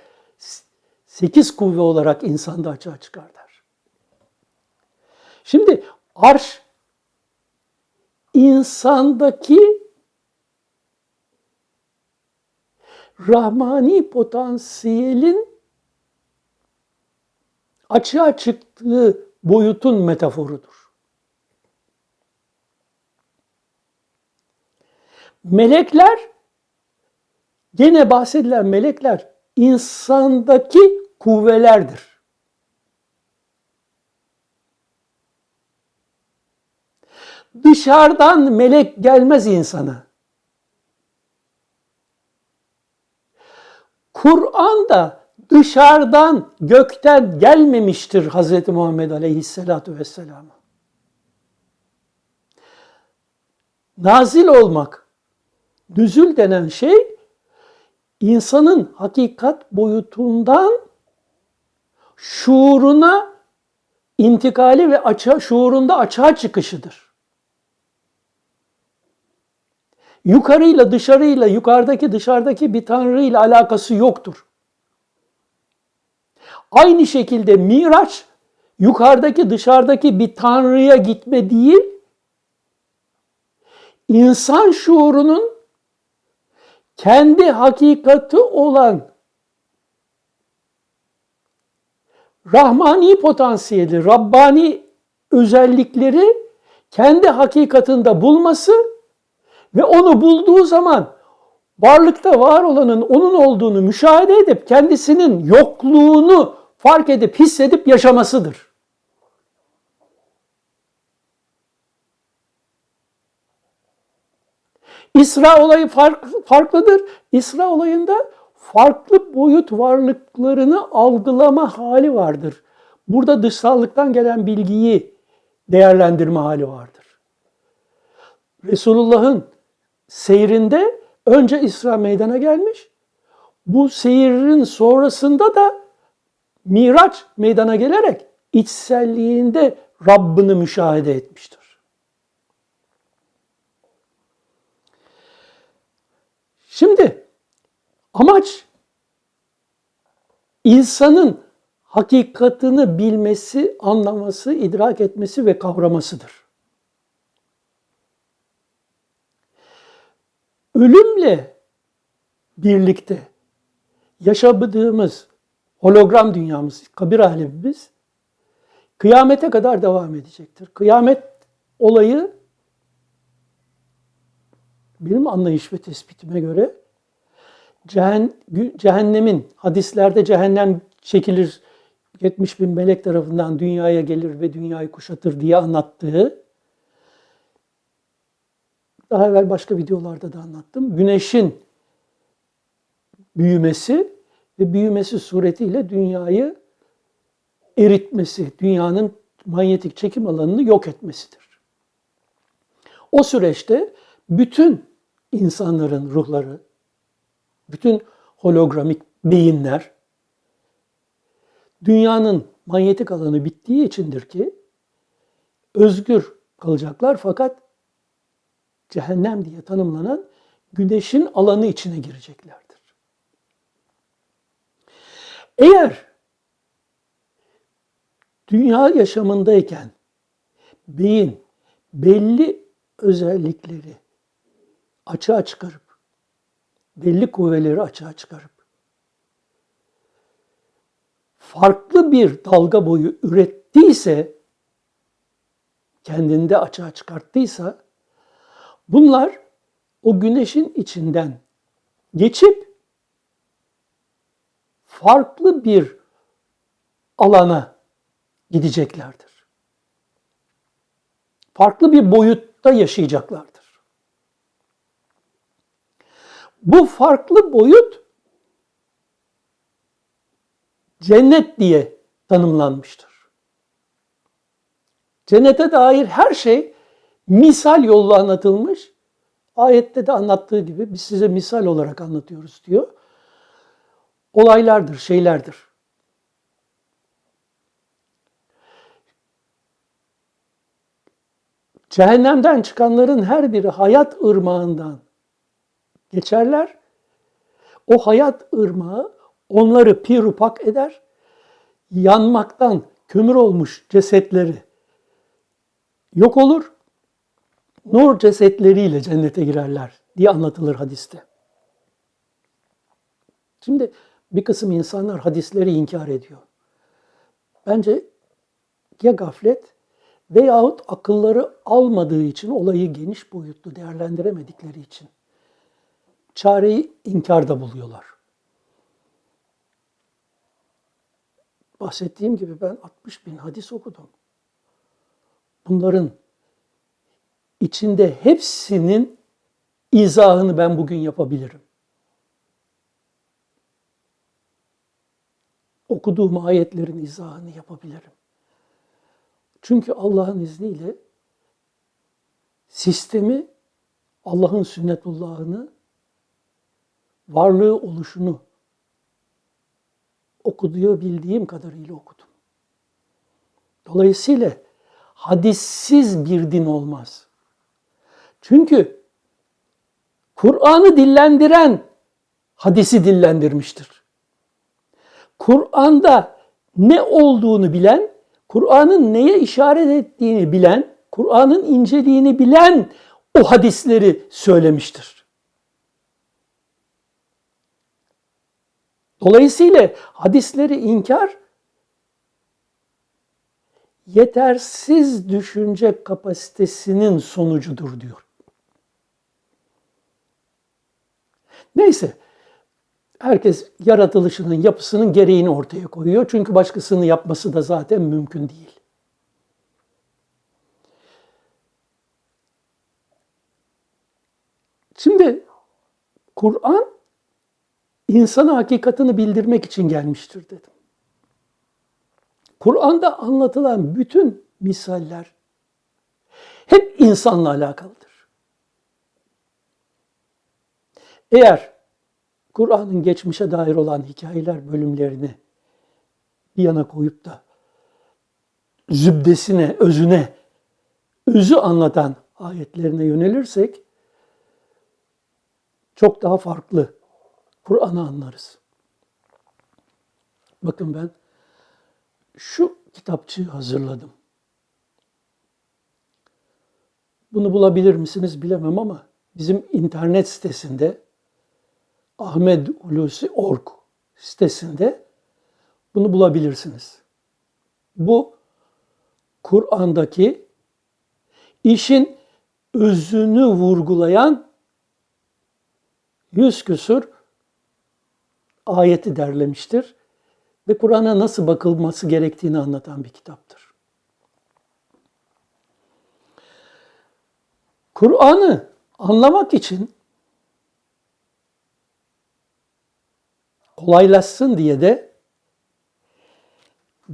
8 kuvve olarak insanda açığa çıkar der. Şimdi arş insandaki rahmani potansiyelin açığa çıktığı boyutun metaforudur. Melekler, gene bahsedilen melekler insandaki kuvvelerdir. Dışarıdan melek gelmez insana. Kur'an da dışarıdan, gökten gelmemiştir Hz. Muhammed Aleyhisselatü Vesselam'a. Nazil olmak, nüzul denen şey, insanın hakikat boyutundan şuuruna intikali ve şuurunda açığa çıkışıdır. Yukarıyla dışarıyla, yukarıdaki dışarıdaki bir tanrıyla alakası yoktur. Aynı şekilde Miraç, yukarıdaki dışarıdaki bir tanrıya gitme değil, insan şuurunun kendi hakikati olan rahmani potansiyeli, Rabbani özellikleri kendi hakikatinde bulması ve onu bulduğu zaman varlıkta var olanın onun olduğunu müşahede edip kendisinin yokluğunu fark edip hissedip yaşamasıdır. İsra olayı farklıdır. İsra olayında farklı boyut varlıklarını algılama hali vardır. Burada dışsallıktan gelen bilgiyi değerlendirme hali vardır. Resulullah'ın seyrinde önce İsra meydana gelmiş. Bu seyrin sonrasında da Miraç meydana gelerek içselliğinde Rabbini müşahede etmiştir. Şimdi amaç insanın hakikatini bilmesi, anlaması, idrak etmesi ve kavramasıdır. Ölümle birlikte yaşadığımız hologram dünyamız, kabir alemimiz kıyamete kadar devam edecektir. Kıyamet olayı benim anlayış ve tespitime göre cehennemin, hadislerde cehennem çekilir, 70 bin melek tarafından dünyaya gelir ve dünyayı kuşatır diye anlattığı, daha evvel başka videolarda da anlattım. Güneşin büyümesi ve büyümesi suretiyle dünyayı eritmesi, dünyanın manyetik çekim alanını yok etmesidir. O süreçte bütün insanların ruhları, bütün hologramik beyinler, dünyanın manyetik alanı bittiği içindir ki özgür kalacaklar fakat cehennem diye tanımlanan güneşin alanı içine gireceklerdir. Eğer dünya yaşamındayken beyin belli özellikleri açığa çıkarıp, belli kuvveleri açığa çıkarıp, farklı bir dalga boyu ürettiyse, kendinde açığa çıkarttıysa, bunlar o güneşin içinden geçip farklı bir alana gideceklerdir. Farklı bir boyutta yaşayacaklardır. Bu farklı boyut cennet diye tanımlanmıştır. Cennete dair her şey misal yolla anlatılmış. Ayette de anlattığı gibi biz size misal olarak anlatıyoruz diyor. Olaylardır, şeylerdir. Cehennemden çıkanların her biri hayat ırmağından geçerler. O hayat ırmağı onları pirupak eder. Yanmaktan kömür olmuş cesetleri yok olur. Nur cesetleriyle cennete girerler diye anlatılır hadiste. Şimdi bir kısım insanlar hadisleri inkar ediyor. Bence ya gaflet veyahut akılları almadığı için, olayı geniş boyutlu değerlendiremedikleri için çareyi inkarda buluyorlar. Bahsettiğim gibi ben 60 bin hadis okudum. Bunların içinde hepsinin izahını ben bugün yapabilirim. Okuduğum ayetlerin izahını yapabilirim. Çünkü Allah'ın izniyle sistemi, Allah'ın sünnetullahını, varlığı, oluşunu okuduğu bildiğim kadarıyla okudum. Dolayısıyla hadissiz bir din olmaz. Çünkü Kur'an'ı dillendiren hadisi dillendirmiştir. Kur'an'da ne olduğunu bilen, Kur'an'ın neye işaret ettiğini bilen, Kur'an'ın inceliğini bilen o hadisleri söylemiştir. Dolayısıyla hadisleri inkar, yetersiz düşünce kapasitesinin sonucudur diyor. Neyse, herkes yaratılışının, yapısının gereğini ortaya koyuyor. Çünkü başkasının yapması da zaten mümkün değil. Şimdi Kur'an insana hakikatini bildirmek için gelmiştir dedim. Kur'an'da anlatılan bütün misaller hep insanla alakalıdır. Eğer Kur'an'ın geçmişe dair olan hikayeler bölümlerini bir yana koyup da zübdesine, özü anlatan ayetlerine yönelirsek çok daha farklı Kur'an'ı anlarız. Bakın ben şu kitapçığı hazırladım. Bunu bulabilir misiniz bilemem ama bizim internet sitesinde ahmedhulusi.org sitesinde bunu bulabilirsiniz. Bu Kur'an'daki işin özünü vurgulayan 100 küsur ayeti derlemiştir ve Kur'an'a nasıl bakılması gerektiğini anlatan bir kitaptır. Kur'an'ı anlamak için kolaylaşsın diye de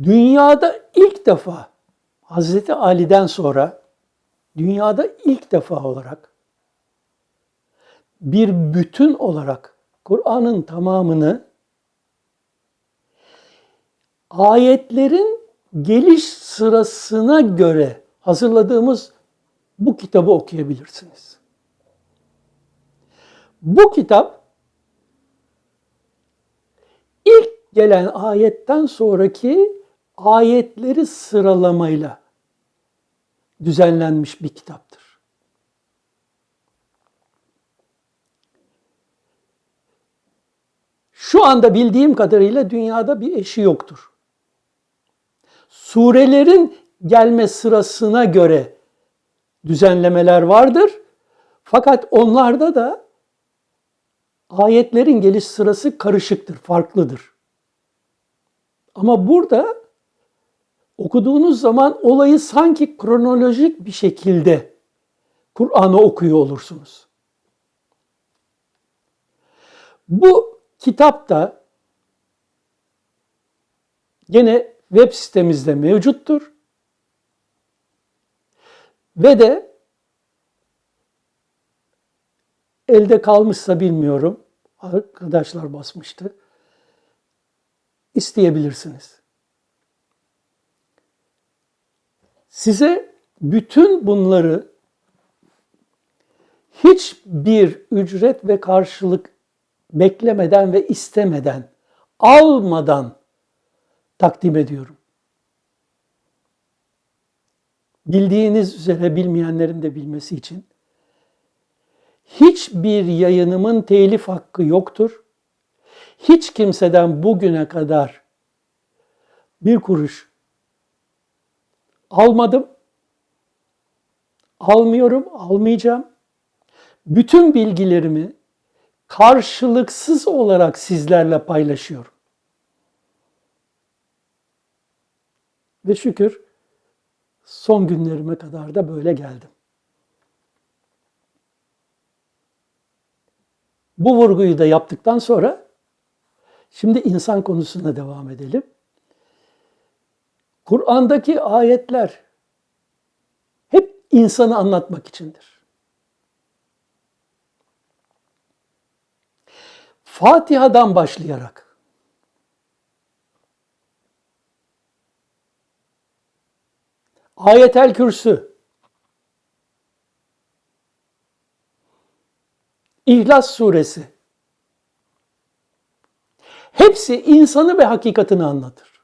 dünyada ilk defa Hazreti Ali'den sonra dünyada ilk defa olarak bir bütün olarak Kur'an'ın tamamını ayetlerin geliş sırasına göre hazırladığımız bu kitabı okuyabilirsiniz. Bu kitap ilk gelen ayetten sonraki ayetleri sıralamayla düzenlenmiş bir kitaptır. Şu anda bildiğim kadarıyla dünyada bir eşi yoktur. Surelerin gelme sırasına göre düzenlemeler vardır. Fakat onlarda da ayetlerin geliş sırası karışıktır, farklıdır. Ama burada okuduğunuz zaman olayı sanki kronolojik bir şekilde Kur'an'ı okuyor olursunuz. Bu kitapta gene web sitemizde mevcuttur. Ve de elde kalmışsa bilmiyorum, arkadaşlar basmıştı, isteyebilirsiniz. Size bütün bunları hiçbir ücret ve karşılık beklemeden ve istemeden, almadan takdim ediyorum. Bildiğiniz üzere bilmeyenlerin de bilmesi için hiçbir yayınımın telif hakkı yoktur. Hiç kimseden bugüne kadar bir kuruş almadım, almıyorum, almayacağım. Bütün bilgilerimi karşılıksız olarak sizlerle paylaşıyorum. Ve şükür son günlerime kadar da böyle geldim. Bu vurguyu da yaptıktan sonra şimdi insan konusuna devam edelim. Kur'an'daki ayetler hep insanı anlatmak içindir. Fatiha'dan başlayarak Ayetel Kürsü, İhlas Suresi, hepsi insanı ve hakikatini anlatır.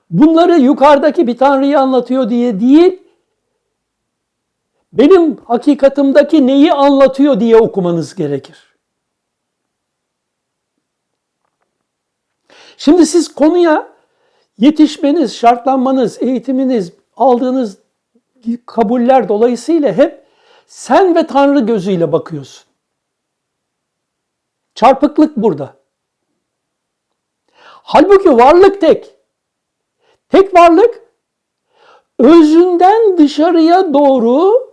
Bunları yukarıdaki bir Tanrı'yı anlatıyor diye değil, benim hakikatımdaki neyi anlatıyor diye okumanız gerekir. Şimdi siz konuya yetişmeniz, şartlanmanız, eğitiminiz, aldığınız kabuller dolayısıyla hep sen ve Tanrı gözüyle bakıyorsun. Çarpıklık burada. Halbuki varlık tek. Tek varlık özünden dışarıya doğru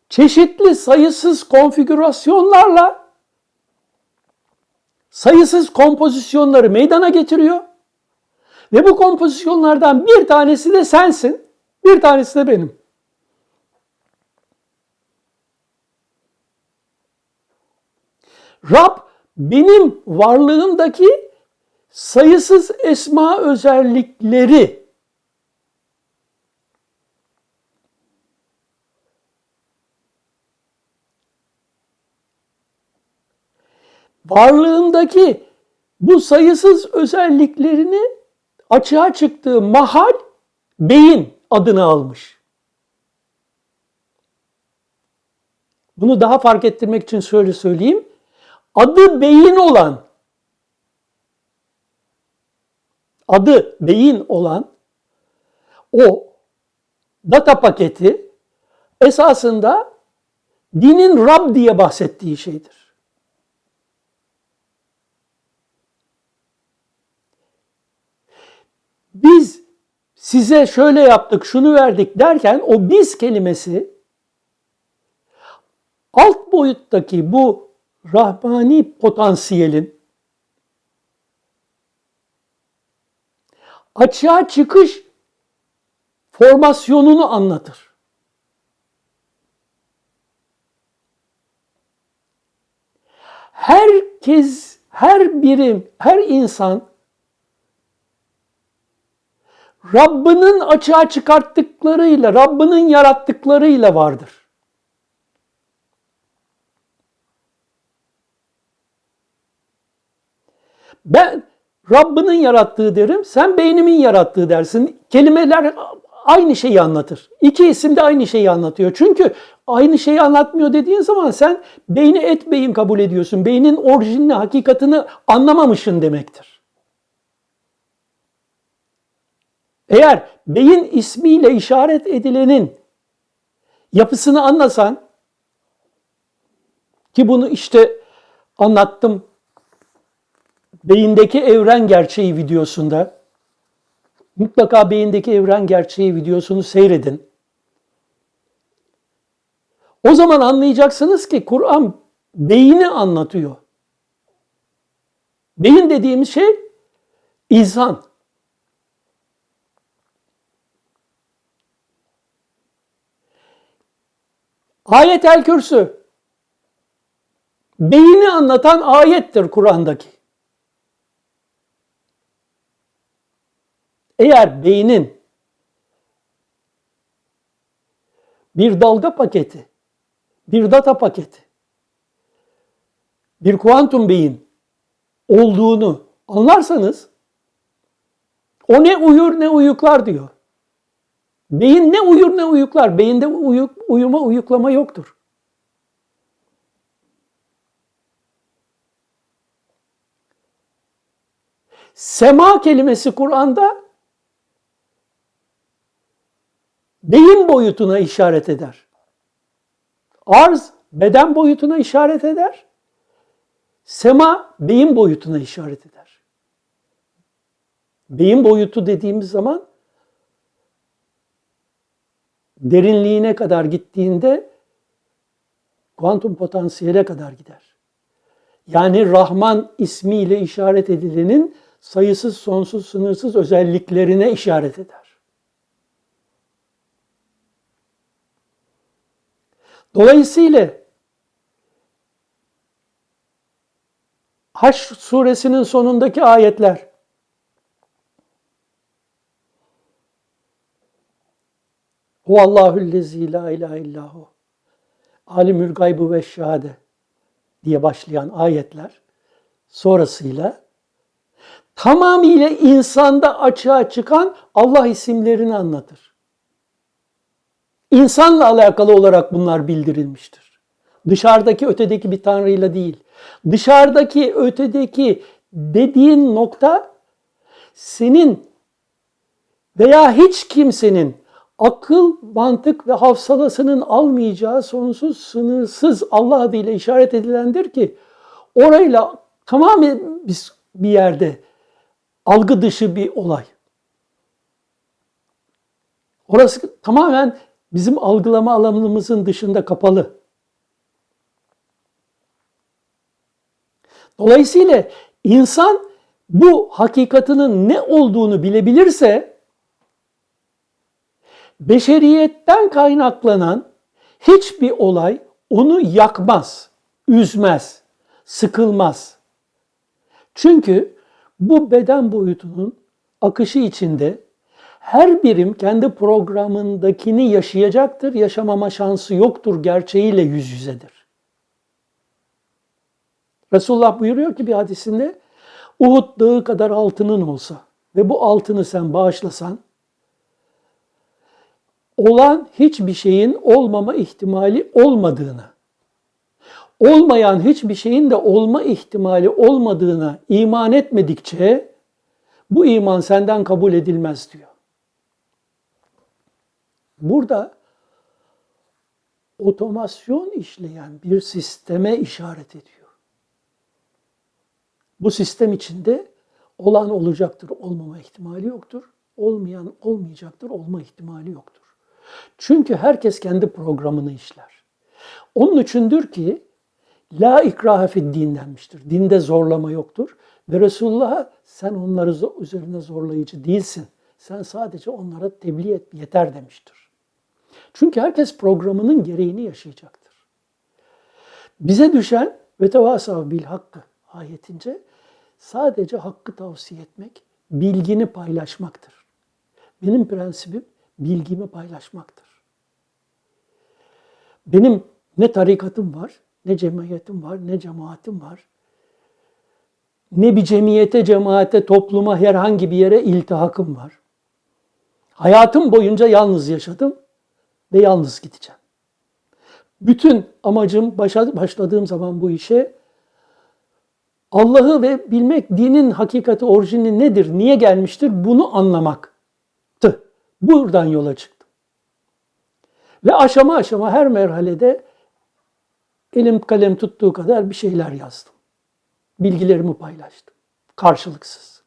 çeşitli sayısız konfigürasyonlarla sayısız kompozisyonları meydana getiriyor. Ve bu kompozisyonlardan bir tanesi de sensin, bir tanesi de benim. Rab benim varlığımdaki sayısız esma özellikleri varlığındaki bu sayısız özelliklerini açığa çıktığı mahal beyin adını almış. Bunu daha fark ettirmek için şöyle söyleyeyim. Adı beyin olan o data paketi esasında dinin Rab diye bahsettiği şeydir. Biz size şöyle yaptık, şunu verdik derken o biz kelimesi alt boyuttaki bu rahmani potansiyelin açığa çıkış formasyonunu anlatır. Herkes, her birim, her insan Rabbinin açığa çıkarttıklarıyla, Rabbinin yarattıklarıyla vardır. Ben Rabbinin yarattığı derim, sen beynimin yarattığı dersin. Kelimeler aynı şeyi anlatır. İki isim de aynı şeyi anlatıyor. Çünkü aynı şeyi anlatmıyor dediğin zaman sen beyni et beyin kabul ediyorsun. Beynin orijinini, hakikatini anlamamışsın demektir. Eğer beyin ismiyle işaret edilenin yapısını anlasan, ki bunu işte anlattım beyindeki evren gerçeği videosunda, mutlaka beyindeki evren gerçeği videosunu seyredin. O zaman anlayacaksınız ki Kur'an beyni anlatıyor. Beyin dediğimiz şey insan. Ayet-el Kürsü beyni anlatan ayettir Kur'an'daki. Eğer beynin bir dalga paketi, bir data paketi, bir kuantum beyin olduğunu anlarsanız o ne uyur ne uyuklar diyor. Beyin ne uyur ne uyuklar. Beyinde uyuma uyuklama yoktur. Sema kelimesi Kur'an'da beyin boyutuna işaret eder. Arz beden boyutuna işaret eder. Sema beyin boyutuna işaret eder. Beyin boyutu dediğimiz zaman derinliğine kadar gittiğinde kuantum potansiyele kadar gider. Yani Rahman ismiyle işaret edilenin sayısız, sonsuz, sınırsız özelliklerine işaret eder. Dolayısıyla Haşr suresinin sonundaki ayetler Huvallahüllezî la ilahe illahu alimül gaybu ve şehade diye başlayan ayetler sonrasıyla tamamıyla insanda açığa çıkan Allah isimlerini anlatır. İnsanla alakalı olarak bunlar bildirilmiştir. Dışarıdaki, ötedeki bir tanrıyla değil. Dışarıdaki, ötedeki dediğin nokta senin veya hiç kimsenin akıl, mantık ve hafsalasının almayacağı sonsuz, sınırsız Allah adıyla işaret edilendir ki orayla tamamen bir yerde algı dışı bir olay. Orası tamamen bizim algılama alanımızın dışında kapalı. Dolayısıyla insan bu hakikatinin ne olduğunu bilebilirse beşeriyetten kaynaklanan hiçbir olay onu yakmaz, üzmez. sıkılmaz. Çünkü bu beden boyutunun akışı içinde her birim kendi programındakini yaşayacaktır, yaşamama şansı yoktur gerçeğiyle yüz yüzedir. Resulullah buyuruyor ki bir hadisinde, Uhud dağı kadar altının olsa ve bu altını sen bağışlasan, olan hiçbir şeyin olmama ihtimali olmadığını, olmayan hiçbir şeyin de olma ihtimali olmadığına iman etmedikçe bu iman senden kabul edilmez diyor. Burada otomasyon işleyen bir sisteme işaret ediyor. Bu sistem içinde olan olacaktır, olmama ihtimali yoktur. Olmayan olmayacaktır, olma ihtimali yoktur. Çünkü herkes kendi programını işler. Onun içindir ki la ikrahe fid-din denmiştir. Dinde zorlama yoktur. Ve Resulullah'a sen onları üzerine zorlayıcı değilsin. Sen sadece onlara tebliğ et yeter demiştir. Çünkü herkes programının gereğini yaşayacaktır. Bize düşen ve tevasav bil hakkı ayetince sadece hakkı tavsiye etmek, bilgini paylaşmaktır. Benim prensibim bilgimi paylaşmaktır. Benim ne tarikatım var, ne cemiyetim var, ne cemaatim var. Ne bir cemiyete, cemaate, topluma, herhangi bir yere iltihakım var. Hayatım boyunca yalnız yaşadım ve yalnız gideceğim. Bütün amacım başladığım zaman bu işe Allah'ı ve bilmek, dinin hakikati, orijini nedir, niye gelmiştir bunu anlamaktı. Buradan yola çıktım. Ve aşama aşama her merhalede elim kalem tuttuğu kadar bir şeyler yazdım. Bilgilerimi paylaştım. Karşılıksız.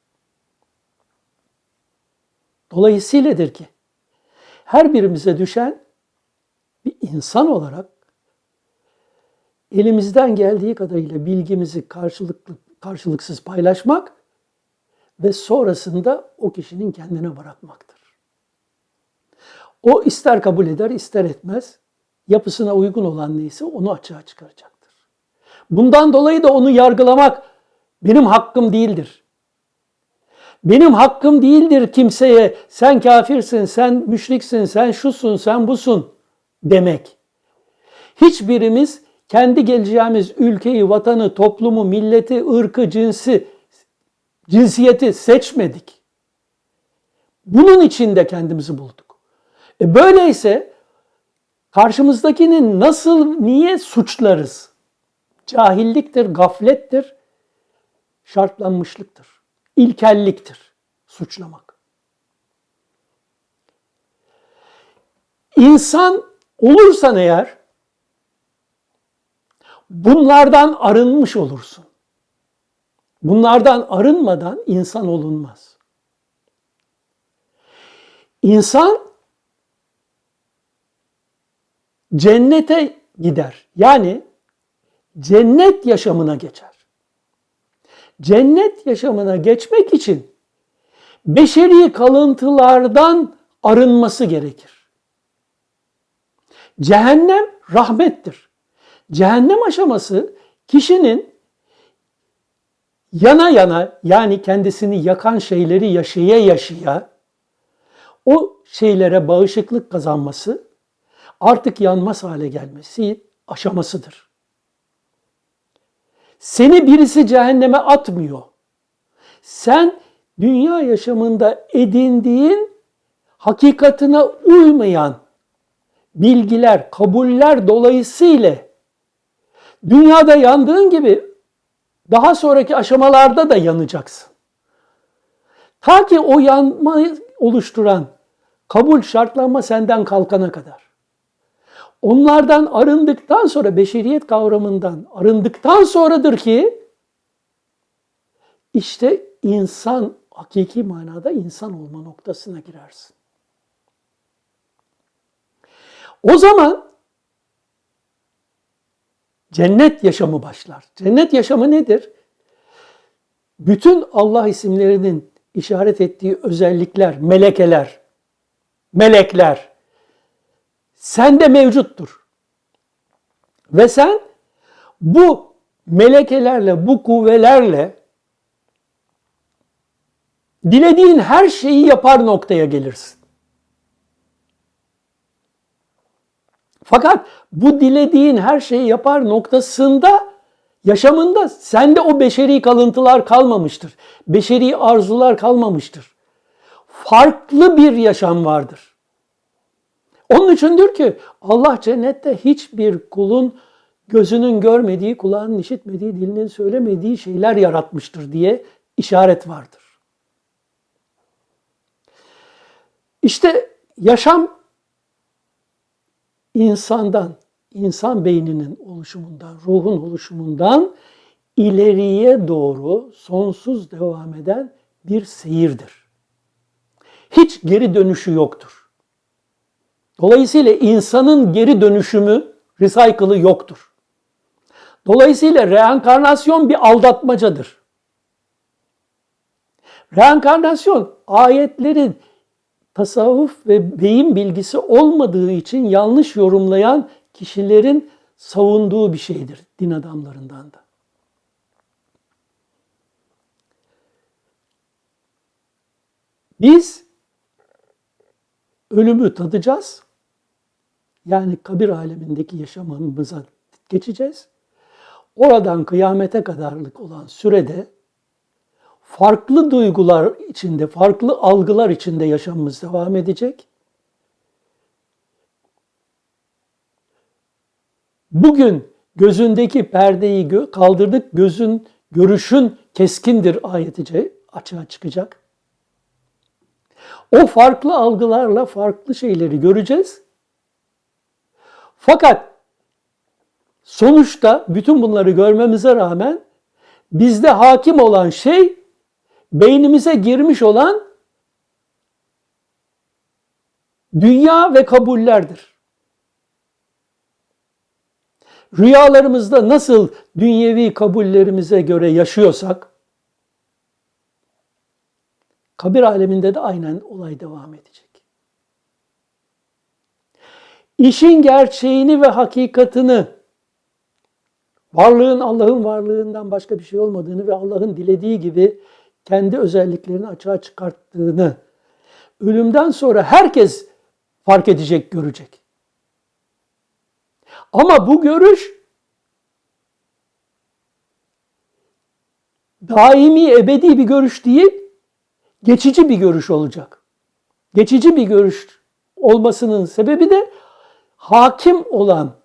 Dolayısıyladır ki her birimize düşen bir insan olarak elimizden geldiği kadarıyla bilgimizi karşılıksız paylaşmak ve sonrasında o kişinin kendine bırakmaktır. O ister kabul eder, ister etmez. Yapısına uygun olan neyse onu açığa çıkaracaktır. Bundan dolayı da onu yargılamak benim hakkım değildir. Benim hakkım değildir kimseye sen kafirsin, sen müşriksin, sen şusun, sen busun demek. Hiçbirimiz kendi geleceğimiz ülkeyi, vatanı, toplumu, milleti, ırkı, cinsiyeti seçmedik. Bunun içinde kendimizi bulduk. Böyleyse karşımızdakini niye suçlarız? Cahilliktir, gaflettir, şartlanmışlıktır, ilkelliktir suçlamak. İnsan olursan eğer bunlardan arınmış olursun. Bunlardan arınmadan insan olunmaz. İnsan cennete gider. Yani cennet yaşamına geçer. Cennet yaşamına geçmek için beşeri kalıntılardan arınması gerekir. Cehennem rahmettir. Cehennem aşaması kişinin yana yana yani kendisini yakan şeyleri yaşaya o şeylere bağışıklık kazanması, artık yanmaz hale gelmesi aşamasıdır. Seni birisi cehenneme atmıyor. Sen dünya yaşamında edindiğin hakikatine uymayan bilgiler, kabuller dolayısıyla dünyada yandığın gibi daha sonraki aşamalarda da yanacaksın. Ta ki o yanmayı oluşturan kabul, şartlanma senden kalkana kadar. Onlardan arındıktan sonra, beşeriyet kavramından arındıktan sonradır ki işte insan, hakiki manada insan olma noktasına girersin. O zaman cennet yaşamı başlar. Cennet yaşamı nedir? Bütün Allah isimlerinin işaret ettiği özellikler, melekler sende mevcuttur. Ve sen bu melekelerle, bu kuvvelerle dilediğin her şeyi yapar noktaya gelirsin. Fakat bu dilediğin her şeyi yapar noktasında, yaşamında sende o beşeri kalıntılar kalmamıştır. Beşeri arzular kalmamıştır. Farklı bir yaşam vardır. Onun içindir ki Allah cennette hiçbir kulun gözünün görmediği, kulağının işitmediği, dilinin söylemediği şeyler yaratmıştır diye işaret vardır. İşte yaşam insandan, insan beyninin oluşumundan, ruhun oluşumundan ileriye doğru sonsuz devam eden bir seyirdir. Hiç geri dönüşü yoktur. Dolayısıyla insanın geri dönüşümü, recycle'ı yoktur. Dolayısıyla reenkarnasyon bir aldatmacadır. Reenkarnasyon ayetlerin tasavvuf ve beyin bilgisi olmadığı için yanlış yorumlayan kişilerin savunduğu bir şeydir din adamlarından da. Biz ölümü tadacağız. Yani kabir alemindeki yaşamımıza geçeceğiz. Oradan kıyamete kadarlık olan sürede farklı duygular içinde, farklı algılar içinde yaşamımız devam edecek. Bugün gözündeki perdeyi kaldırdık, görüşün keskindir ayetice açığa çıkacak. O farklı algılarla farklı şeyleri göreceğiz. Fakat sonuçta bütün bunları görmemize rağmen bizde hakim olan şey beynimize girmiş olan dünya ve kabullerdir. Rüyalarımızda nasıl dünyevi kabullerimize göre yaşıyorsak, kabir aleminde de aynen olay devam edecek. İşin gerçeğini ve hakikatini, varlığın Allah'ın varlığından başka bir şey olmadığını ve Allah'ın dilediği gibi kendi özelliklerini açığa çıkarttığını ölümden sonra herkes fark edecek, görecek. Ama bu görüş daimi, ebedi bir görüş değil, geçici bir görüş olacak. Geçici bir görüş olmasının sebebi de hakim olan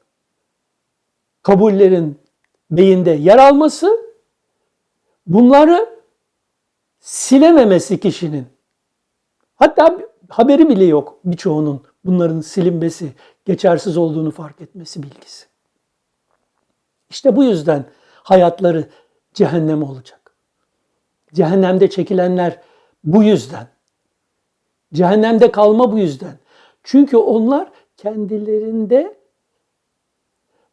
kabullerin beyinde yer alması, bunları silememesi kişinin. Hatta haberi bile yok birçoğunun bunların silinmesi, geçersiz olduğunu fark etmesi bilgisi. İşte bu yüzden hayatları cehennem olacak. Cehennemde çekilenler bu yüzden. Cehennemde kalma bu yüzden. Çünkü onlar kendilerinde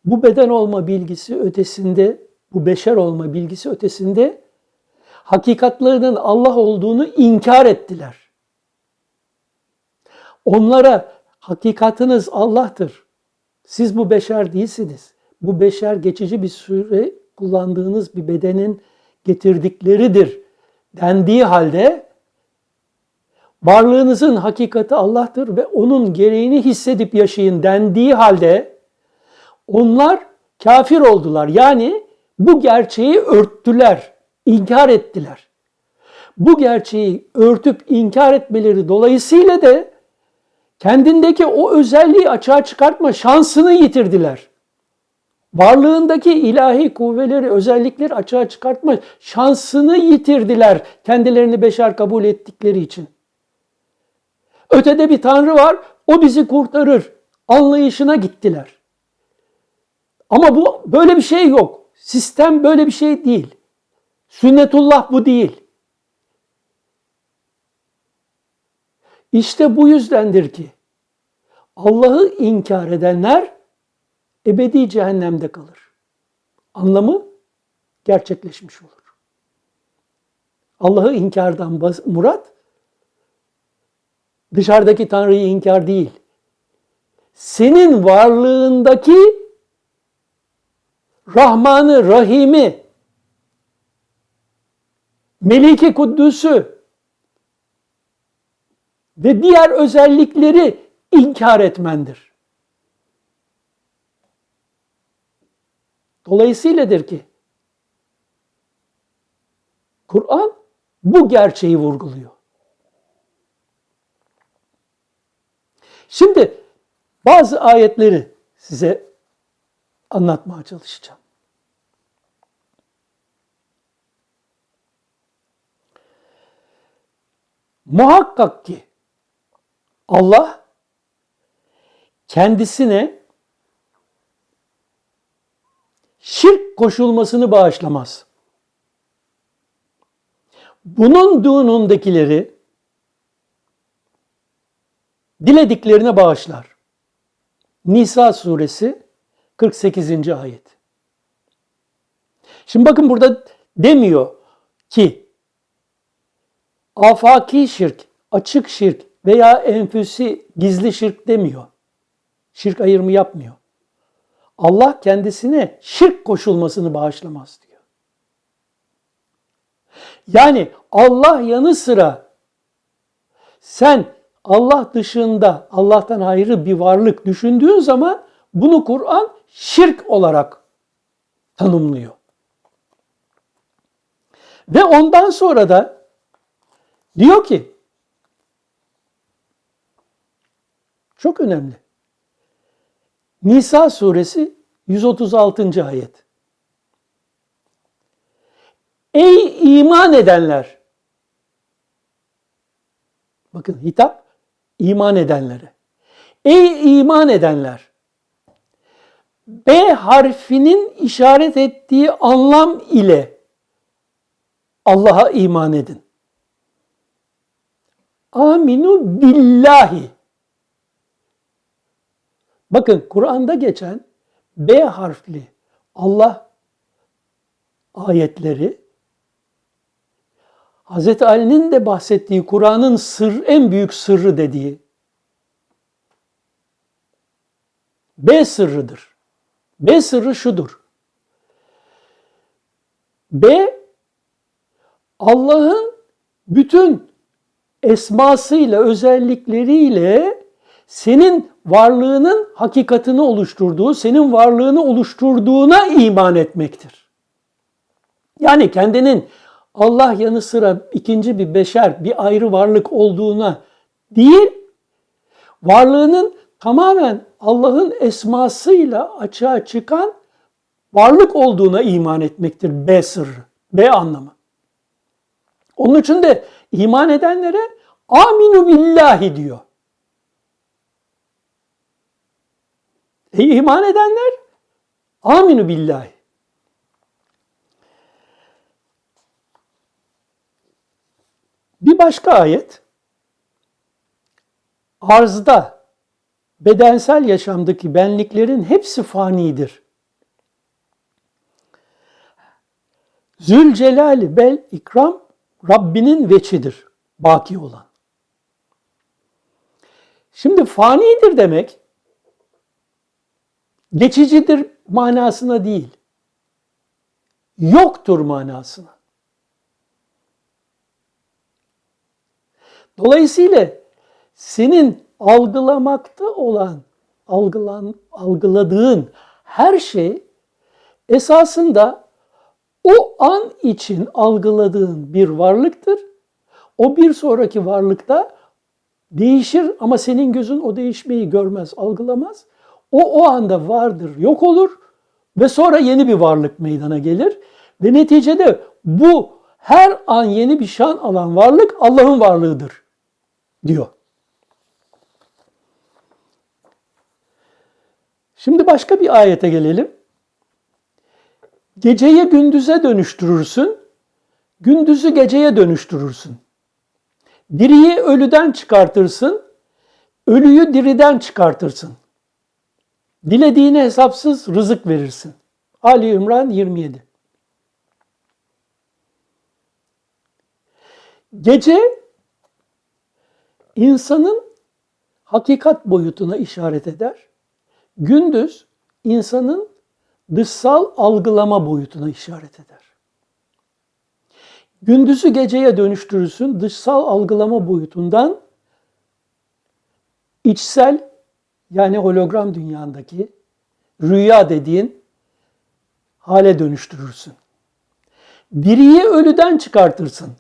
bu beden olma bilgisi ötesinde, bu beşer olma bilgisi ötesinde hakikatlerinin Allah olduğunu inkar ettiler. Onlara hakikatiniz Allah'tır. Siz bu beşer değilsiniz. Bu beşer geçici bir süre kullandığınız bir bedenin getirdikleridir dendiği halde varlığınızın hakikati Allah'tır ve onun gereğini hissedip yaşayın dendiği halde onlar kafir oldular. Yani bu gerçeği örttüler, inkar ettiler. Bu gerçeği örtüp inkar etmeleri dolayısıyla da kendindeki o özelliği açığa çıkartma şansını yitirdiler. Varlığındaki ilahi kuvveleri, özellikleri açığa çıkartma şansını yitirdiler kendilerini beşer kabul ettikleri için. Ötede bir Tanrı var, o bizi kurtarır anlayışına gittiler. Ama bu böyle bir şey yok. Sistem böyle bir şey değil. Sünnetullah bu değil. İşte bu yüzdendir ki Allah'ı inkar edenler ebedi cehennemde kalır. Anlamı gerçekleşmiş olur. Allah'ı inkardan murat dışarıdaki Tanrı'yı inkar değil. Senin varlığındaki Rahman'ı, Rahim'i, Meliki Kuddüs'ü ve diğer özellikleri inkar etmendir. Dolayısıyladır ki Kur'an bu gerçeği vurguluyor. Şimdi bazı ayetleri size anlatmaya çalışacağım. Muhakkak ki Allah kendisine şirk koşulmasını bağışlamaz. Bunun dunundakileri dilediklerine bağışlar. Nisa suresi 48. ayet. Şimdi bakın burada demiyor ki afaki şirk, açık şirk veya enfüsi gizli şirk demiyor. Şirk ayrımı yapmıyor. Allah kendisine şirk koşulmasını bağışlamaz diyor. Yani Allah yanı sıra sen Allah dışında Allah'tan ayrı bir varlık düşündüğün zaman bunu Kur'an şirk olarak tanımlıyor. Ve ondan sonra da diyor ki çok önemli. Nisa suresi 136. ayet. Ey iman edenler! Bakın hitap iman edenlere. Ey iman edenler! B harfinin işaret ettiği anlam ile Allah'a iman edin. Aminu billahi. Bakın Kur'an'da geçen B harfli Allah ayetleri Hz. Ali'nin de bahsettiği Kur'an'ın en büyük sırrı dediği B sırrıdır. B sırrı şudur. B, Allah'ın bütün esmasıyla, özellikleriyle senin varlığının hakikatini oluşturduğu, senin varlığını oluşturduğuna iman etmektir. Yani kendinin Allah yanı sıra ikinci bir beşer, bir ayrı varlık olduğuna değil, varlığının tamamen Allah'ın esmasıyla açığa çıkan varlık olduğuna iman etmektir B sırrı, B anlamı. Onun için de iman edenlere aminu billahi diyor. İman edenler aminu billahi. Bir başka ayet, arzda, bedensel yaşamdaki benliklerin hepsi fanidir. Zülcelali bel ikram Rabbinin veçidir, baki olan. Şimdi fanidir demek, geçicidir manasına değil, yoktur manasına. Dolayısıyla senin algılamakta olan, algıladığın her şey esasında o an için algıladığın bir varlıktır. O bir sonraki varlıkta değişir ama senin gözün o değişmeyi görmez, algılamaz. O anda vardır, yok olur ve sonra yeni bir varlık meydana gelir. Ve neticede bu her an yeni bir şan alan varlık Allah'ın varlığıdır diyor. Şimdi başka bir ayete gelelim. Geceyi gündüze dönüştürürsün, gündüzü geceye dönüştürürsün. Diriyi ölüden çıkartırsın, ölüyü diriden çıkartırsın. Dilediğine hesapsız rızık verirsin. Ali İmran 27. Gece insanın hakikat boyutuna işaret eder. Gündüz insanın dışsal algılama boyutuna işaret eder. Gündüzü geceye dönüştürürsün, dışsal algılama boyutundan içsel, yani hologram dünyandaki rüya dediğin hale dönüştürürsün. Diriyi ölüden çıkartırsın.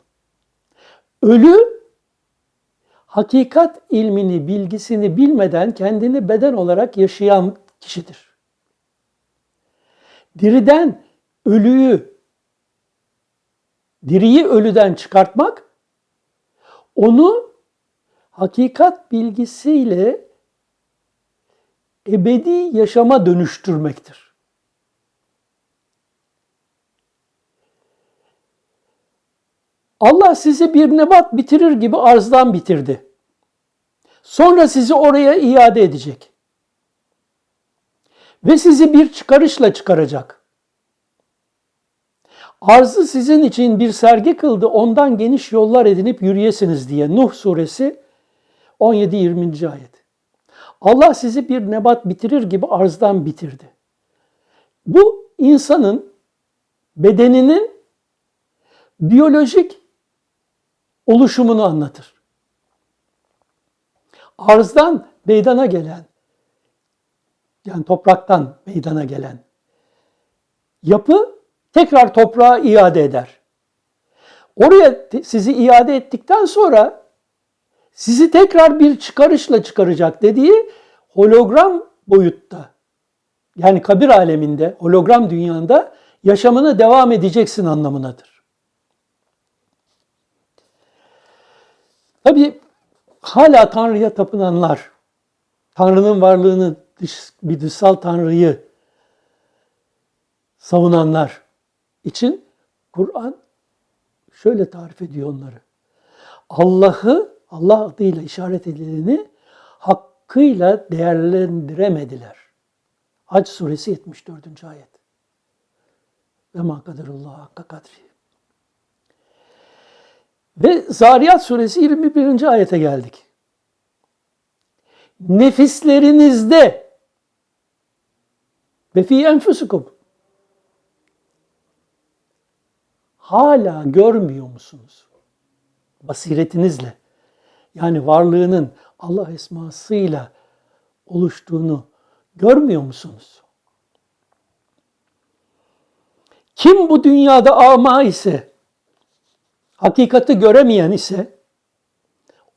Ölü, hakikat ilmini, bilgisini bilmeden kendini beden olarak yaşayan kişidir. Diriyi ölüden çıkartmak, onu hakikat bilgisiyle ebedi yaşama dönüştürmektir. Allah sizi bir nebat bitirir gibi arzdan bitirdi. Sonra sizi oraya iade edecek. Ve sizi bir çıkarışla çıkaracak. Arzı sizin için bir sergi kıldı, ondan geniş yollar edinip yürüyesiniz diye. Nuh suresi 17-20. ayet. Allah sizi bir nebat bitirir gibi arzdan bitirdi. Bu insanın bedeninin biyolojik oluşumunu anlatır. Arzdan meydana gelen, yani topraktan meydana gelen yapı tekrar toprağa iade eder. Oraya sizi iade ettikten sonra sizi tekrar bir çıkarışla çıkaracak dediği hologram boyutta, yani kabir aleminde, hologram dünyanda yaşamına devam edeceksin anlamındadır. Tabii hala Tanrı'ya tapınanlar, Tanrı'nın varlığını, bir dışsal Tanrı'yı savunanlar için Kur'an şöyle tarif ediyor onları. Allah adıyla işaret edileni hakkıyla değerlendiremediler. Hac suresi 74. ayet. Ve ma kaderullah hakka kadri. Ve Zariyat suresi 21. ayete geldik. Nefislerinizde ve fî enfusikum hala görmüyor musunuz? Basiretinizle, yani varlığının Allah esmasıyla oluştuğunu görmüyor musunuz? Kim bu dünyada ama ise, hakikati göremeyen ise,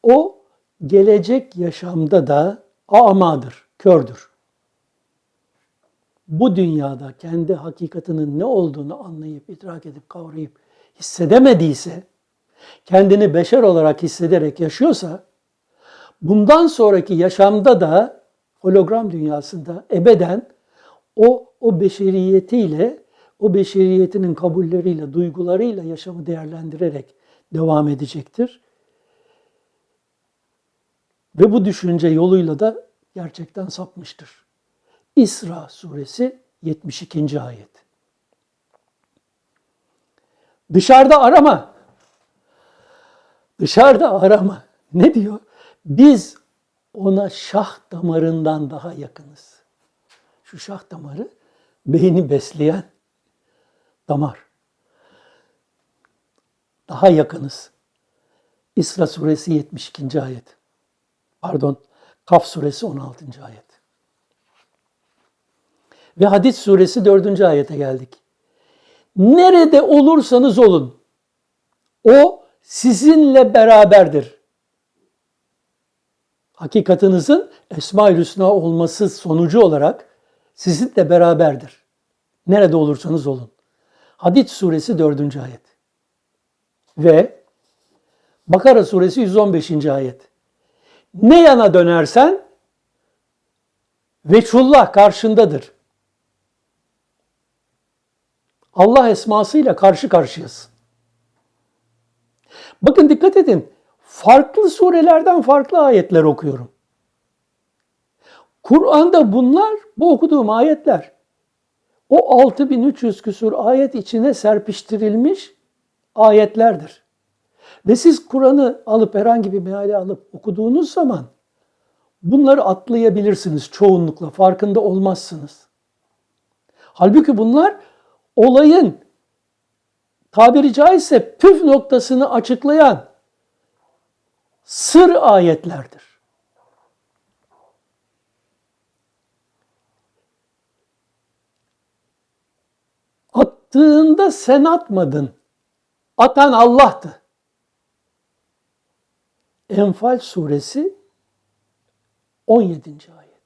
o gelecek yaşamda da amadır, kördür. Bu dünyada kendi hakikatinin ne olduğunu anlayıp, idrak edip, kavrayıp hissedemediyse, kendini beşer olarak hissederek yaşıyorsa, bundan sonraki yaşamda da hologram dünyasında ebeden o beşeriyetiyle, o beşeriyetinin kabulleriyle, duygularıyla yaşamı değerlendirerek devam edecektir. Ve bu düşünce yoluyla da gerçekten sapmıştır. İsra suresi 72. ayet. Dışarıda arama. Dışarıda arama. Ne diyor? Biz ona şah damarından daha yakınız. Şu şah damarı beyni besleyen damar. Daha yakınız. İsra suresi 72. ayet. Kaf suresi 16. ayet. Ve Hadid suresi 4. ayete geldik. Nerede olursanız olun, o sizinle beraberdir. Hakikatinizin Esma-i Hüsna olması sonucu olarak sizinle beraberdir. Nerede olursanız olun. Hadid suresi 4. ayet. Ve Bakara suresi 115. ayet. Ne yana dönersen veçhullah karşındadır. Allah esmasıyla karşı karşıyasın. Bakın dikkat edin. Farklı surelerden farklı ayetler okuyorum. Kur'an'da bunlar, bu okuduğum ayetler, o 6300 küsur ayet içine serpiştirilmiş ayetlerdir. Ve siz Kur'an'ı alıp herhangi bir meali alıp okuduğunuz zaman bunları atlayabilirsiniz çoğunlukla, farkında olmazsınız. Halbuki bunlar olayın tabiri caizse püf noktasını açıklayan sır ayetlerdir. Attığında sen atmadın. Atan Allah'tı. Enfal suresi 17. ayet.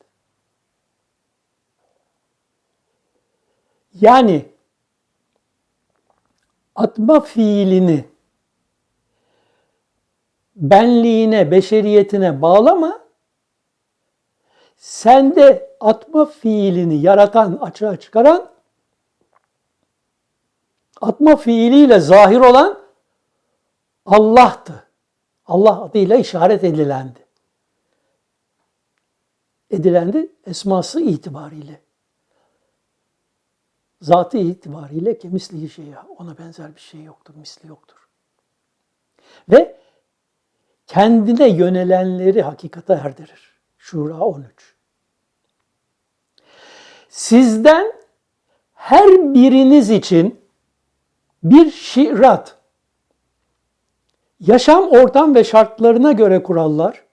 Yani atma fiilini benliğine, beşeriyetine bağlama. Sende atma fiilini yaratan, açığa çıkaran, atma fiiliyle zahir olan Allah'tı. Allah adıyla işaret edilendi. Edilendi esması itibariyle. Zatı itibariyle kemislihi şeyya. Ona benzer bir şey yoktur, misli yoktur. Ve kendine yönelenleri hakikate erdirir. Şura 13. Sizden her biriniz için bir şirat, yaşam ortam ve şartlarına göre kurallar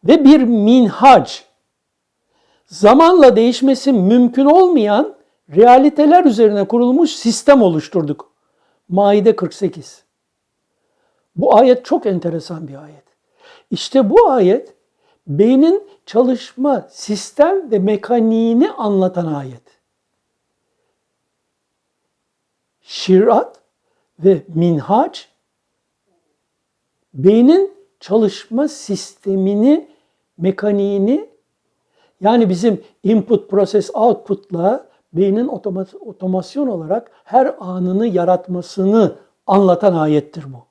ve bir minhac, zamanla değişmesi mümkün olmayan realiteler üzerine kurulmuş sistem oluşturduk. Maide 48. Bu ayet çok enteresan bir ayet. İşte bu ayet beynin çalışma, sistem ve mekaniğini anlatan ayet. Şirat ve minhac, beynin çalışma sistemini, mekaniğini, yani bizim input, process, output'la beynin otomasyon olarak her anını yaratmasını anlatan ayettir bu.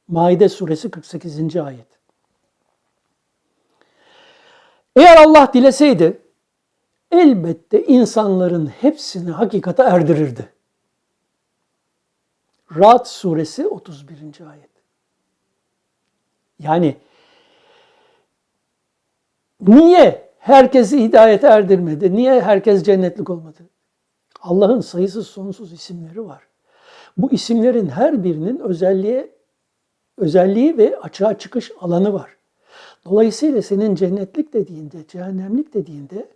Maide suresi 48. ayet. Eğer Allah dileseydi elbette insanların hepsini hakikate erdirirdi. Ra'd suresi 31. ayet. Yani niye herkesi hidayete erdirmedi? Niye herkes cennetlik olmadı? Allah'ın sayısız sonsuz isimleri var. Bu isimlerin her birinin özelliği ve açığa çıkış alanı var. Dolayısıyla senin cennetlik dediğinde, cehennemlik dediğinde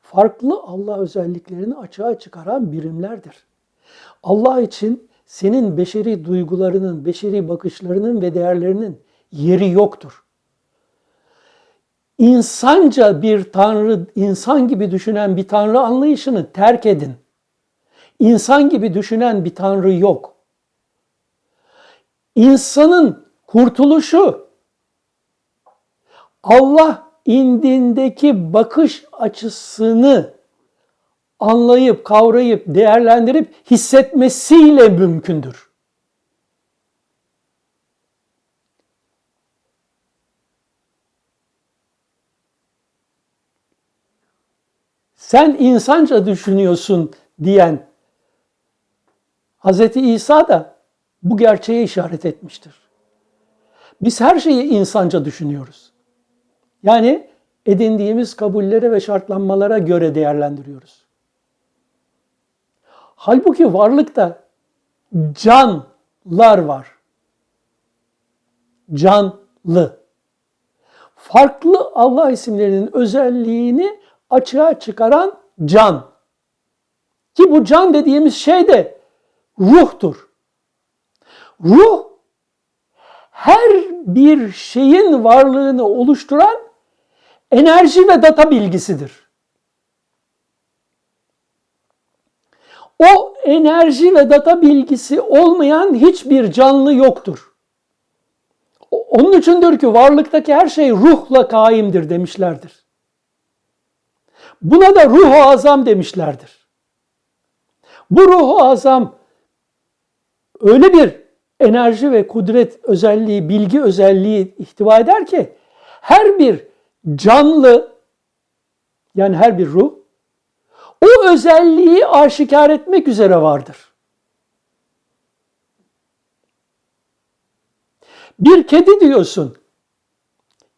farklı Allah özelliklerini açığa çıkaran birimlerdir. Allah için senin beşeri duygularının, beşeri bakışlarının ve değerlerinin yeri yoktur. İnsanca bir tanrı, insan gibi düşünen bir tanrı anlayışını terk edin. İnsan gibi düşünen bir tanrı yok. İnsanın kurtuluşu Allah indindeki bakış açısını anlayıp, kavrayıp, değerlendirip hissetmesiyle mümkündür. Sen insanca düşünüyorsun diyen Hz. İsa da bu gerçeğe işaret etmiştir. Biz her şeyi insanca düşünüyoruz. Yani edindiğimiz kabullere ve şartlanmalara göre değerlendiriyoruz. Halbuki varlıkta canlar var. Canlı. Farklı Allah isimlerinin özelliğini açığa çıkaran can. Ki bu can dediğimiz şey de ruhtur. Ruh, her bir şeyin varlığını oluşturan enerji ve data bilgisidir. O enerji ve data bilgisi olmayan hiçbir canlı yoktur. Onun içindir ki varlıktaki her şey ruhla kaimdir demişlerdir. Buna da ruh-u azam demişlerdir. Bu ruh-u azam öyle bir enerji ve kudret özelliği, bilgi özelliği ihtiva eder ki her bir canlı, yani her bir ruh o özelliği aşikar etmek üzere vardır. Bir kedi diyorsun.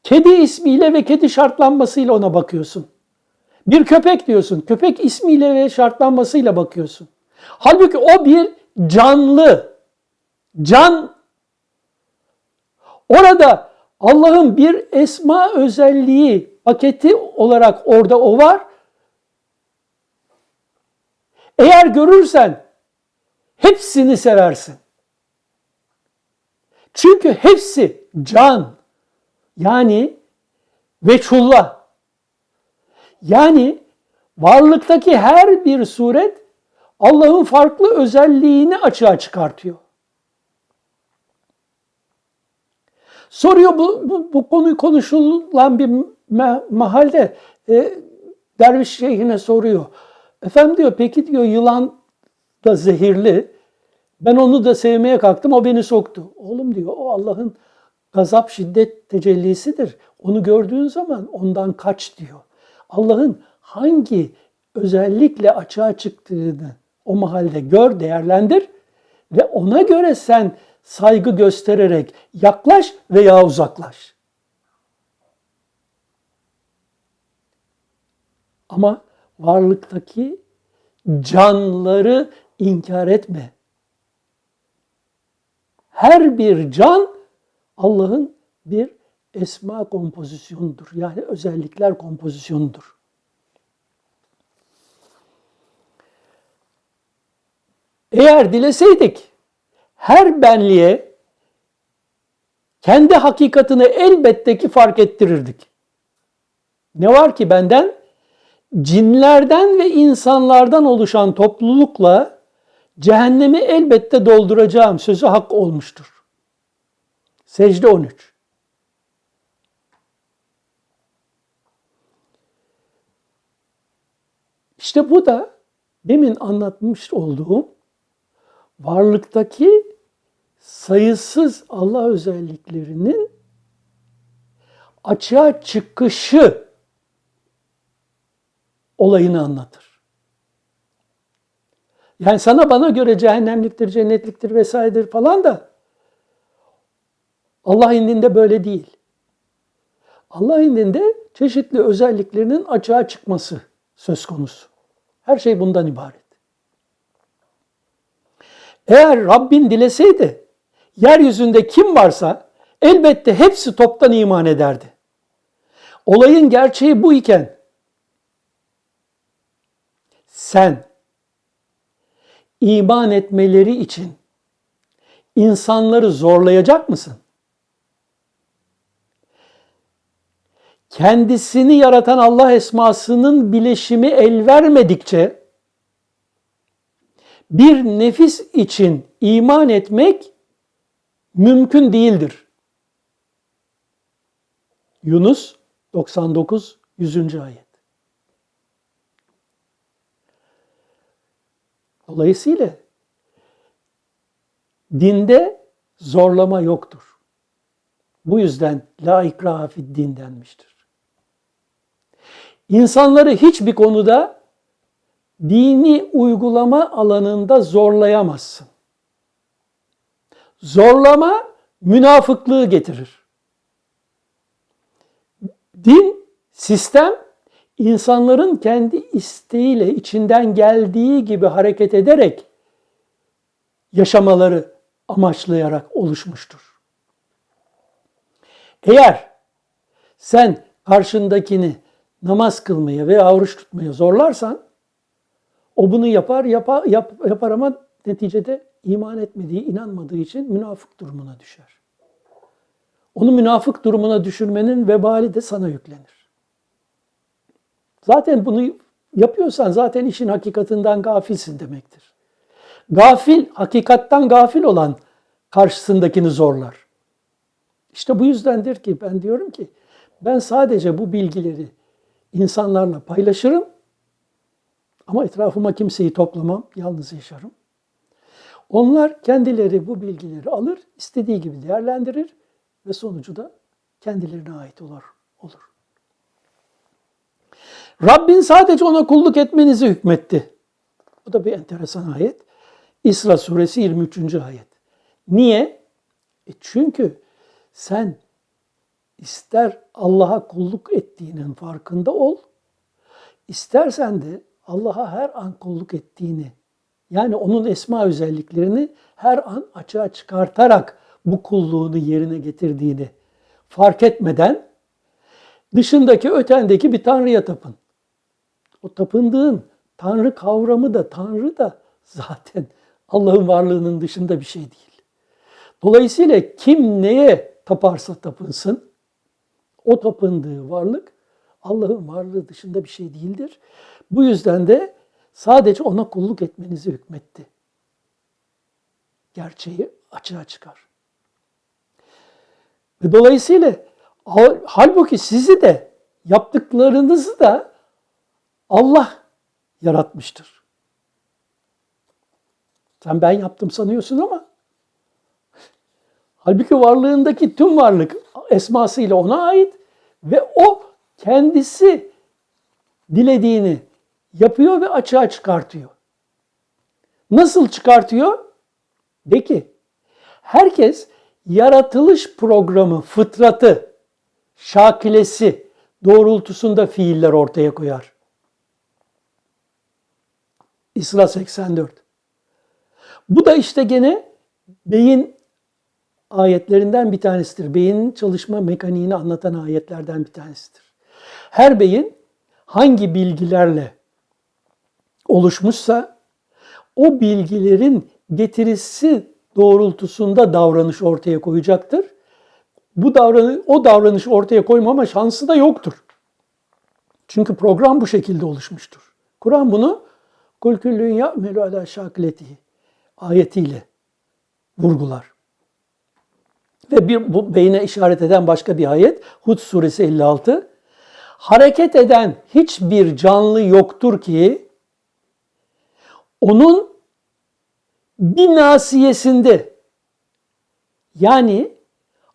Kedi ismiyle ve kedi şartlanmasıyla ona bakıyorsun. Bir köpek diyorsun. Köpek ismiyle ve şartlanmasıyla bakıyorsun. Halbuki o bir canlı. Can. Orada Allah'ın bir esma özelliği paketi olarak orada o var. Eğer görürsen hepsini seversin. Çünkü hepsi can. Yani veçhullah. Yani varlıktaki her bir suret Allah'ın farklı özelliğini açığa çıkartıyor. Soruyor bu konu konuşulan bir mahalde derviş şeyhine soruyor. Efendim diyor, peki diyor, yılan da zehirli. Ben onu da sevmeye kalktım, o beni soktu. Oğlum diyor, o Allah'ın gazap şiddet tecellisidir. Onu gördüğün zaman ondan kaç diyor. Allah'ın hangi özellikle açığa çıktığını o mahalde gör, değerlendir ve ona göre sen saygı göstererek yaklaş veya uzaklaş. Ama varlıktaki canları inkar etme. Her bir can Allah'ın bir esma kompozisyonudur. Yani özellikler kompozisyonudur. Eğer dileseydik her benliğe kendi hakikatini elbette ki fark ettirirdik. Ne var ki benden? Cinlerden ve insanlardan oluşan toplulukla cehennemi elbette dolduracağım sözü hak olmuştur. Secde 13. İşte bu da demin anlatmış olduğum varlıktaki sayısız Allah özelliklerinin açığa çıkışı olayını anlatır. Yani sana bana göre cehennemliktir, cennetliktir vesairedir falan da Allah indinde böyle değil. Allah indinde çeşitli özelliklerinin açığa çıkması söz konusu. Her şey bundan ibaret. Eğer Rabbin dileseydi, yeryüzünde kim varsa elbette hepsi toptan iman ederdi. Olayın gerçeği bu iken, sen iman etmeleri için insanları zorlayacak mısın? Kendisini yaratan Allah esmasının bileşimi el vermedikçe bir nefis için iman etmek mümkün değildir. Yunus 99 100. ayet. Dolayısıyla dinde zorlama yoktur. Bu yüzden la ikrahe fid-din denmiştir. İnsanları hiçbir konuda dini uygulama alanında zorlayamazsın. Zorlama münafıklığı getirir. Din, sistem, insanların kendi isteğiyle içinden geldiği gibi hareket ederek yaşamaları amaçlayarak oluşmuştur. Eğer sen karşındakini namaz kılmaya veya oruç tutmaya zorlarsan, o bunu yapar ama neticede iman etmediği, inanmadığı için münafık durumuna düşer. Onu münafık durumuna düşürmenin vebali de sana yüklenir. Zaten bunu yapıyorsan zaten işin hakikatinden gafilsin demektir. Gafil, hakikattan gafil olan karşısındakini zorlar. İşte bu yüzdendir ki ben diyorum ki ben sadece bu bilgileri insanlarla paylaşırım ama etrafıma kimseyi toplamam, yalnız yaşarım. Onlar kendileri bu bilgileri alır, istediği gibi değerlendirir ve sonucu da kendilerine ait olur. Rabbin sadece ona kulluk etmenizi hükmetti. Bu da bir enteresan ayet. İsra suresi 23. ayet. Niye? Çünkü sen ister Allah'a kulluk ettiğinin farkında ol, İstersen de Allah'a her an kulluk ettiğini, yani onun esma özelliklerini her an açığa çıkartarak bu kulluğunu yerine getirdiğini fark etmeden dışındaki, ötendeki bir tanrıya tapın. O tapındığın tanrı kavramı da, tanrı da zaten Allah'ın varlığının dışında bir şey değil. Dolayısıyla kim neye taparsa tapınsın, o tapındığı varlık Allah'ın varlığı dışında bir şey değildir. Bu yüzden de sadece ona kulluk etmenizi hükmetti. Gerçeği açığa çıkar. Ve dolayısıyla halbuki sizi de yaptıklarınızı da Allah yaratmıştır. Sen ben yaptım sanıyorsun ama halbuki varlığındaki tüm varlık esmasıyla ona ait ve o kendisi dilediğini yapıyor ve açığa çıkartıyor. Nasıl çıkartıyor? De ki, herkes yaratılış programı, fıtratı, şakilesi doğrultusunda fiiller ortaya koyar. İsra 84. Bu da işte gene beyin ayetlerinden bir tanesidir. Beynin çalışma mekaniğini anlatan ayetlerden bir tanesidir. Her beyin hangi bilgilerle oluşmuşsa o bilgilerin getirisi doğrultusunda davranış ortaya koyacaktır. O davranış ortaya koymama şansı da yoktur. Çünkü program bu şekilde oluşmuştur. Kur'an bunu "Kul küllün ya'melu ala şakiletihi" ayetiyle vurgular. Ve bu beyne işaret eden başka bir ayet Hud suresi 56. Hareket eden hiçbir canlı yoktur ki onun bir nasiyesinde, yani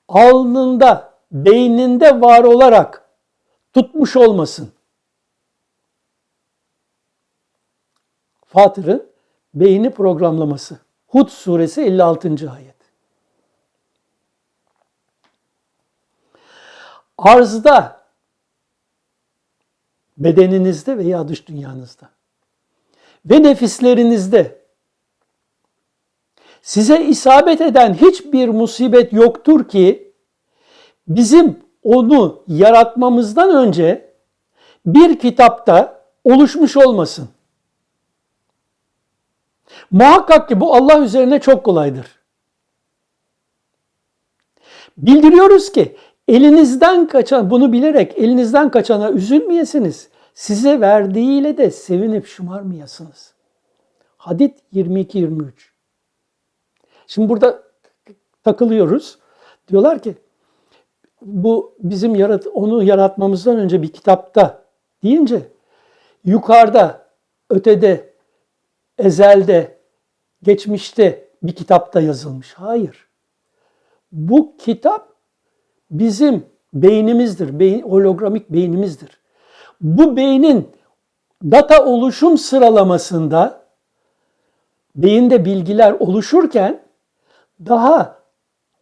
alnında, beyninde var olarak tutmuş olmasın. Fatır'ın beyni programlaması. Hud suresi 56. ayet. Arzda, bedeninizde veya dış dünyanızda ve nefislerinizde size isabet eden hiçbir musibet yoktur ki bizim onu yaratmamızdan önce bir kitapta oluşmuş olmasın. Muhakkak ki bu Allah üzerine çok kolaydır. Bildiriyoruz ki elinizden kaçan, bunu bilerek elinizden kaçana üzülmeyesiniz. Size verdiğiyle de sevinip şımarmayasınız. Hadid 22-23. Şimdi burada takılıyoruz. Diyorlar ki bu bizim onu yaratmamızdan önce bir kitapta deyince yukarıda, ötede, ezelde, geçmişte bir kitapta yazılmış. Hayır. Bu kitap bizim beynimizdir. Hologramik beynimizdir. Bu beynin data oluşum sıralamasında beyinde bilgiler oluşurken daha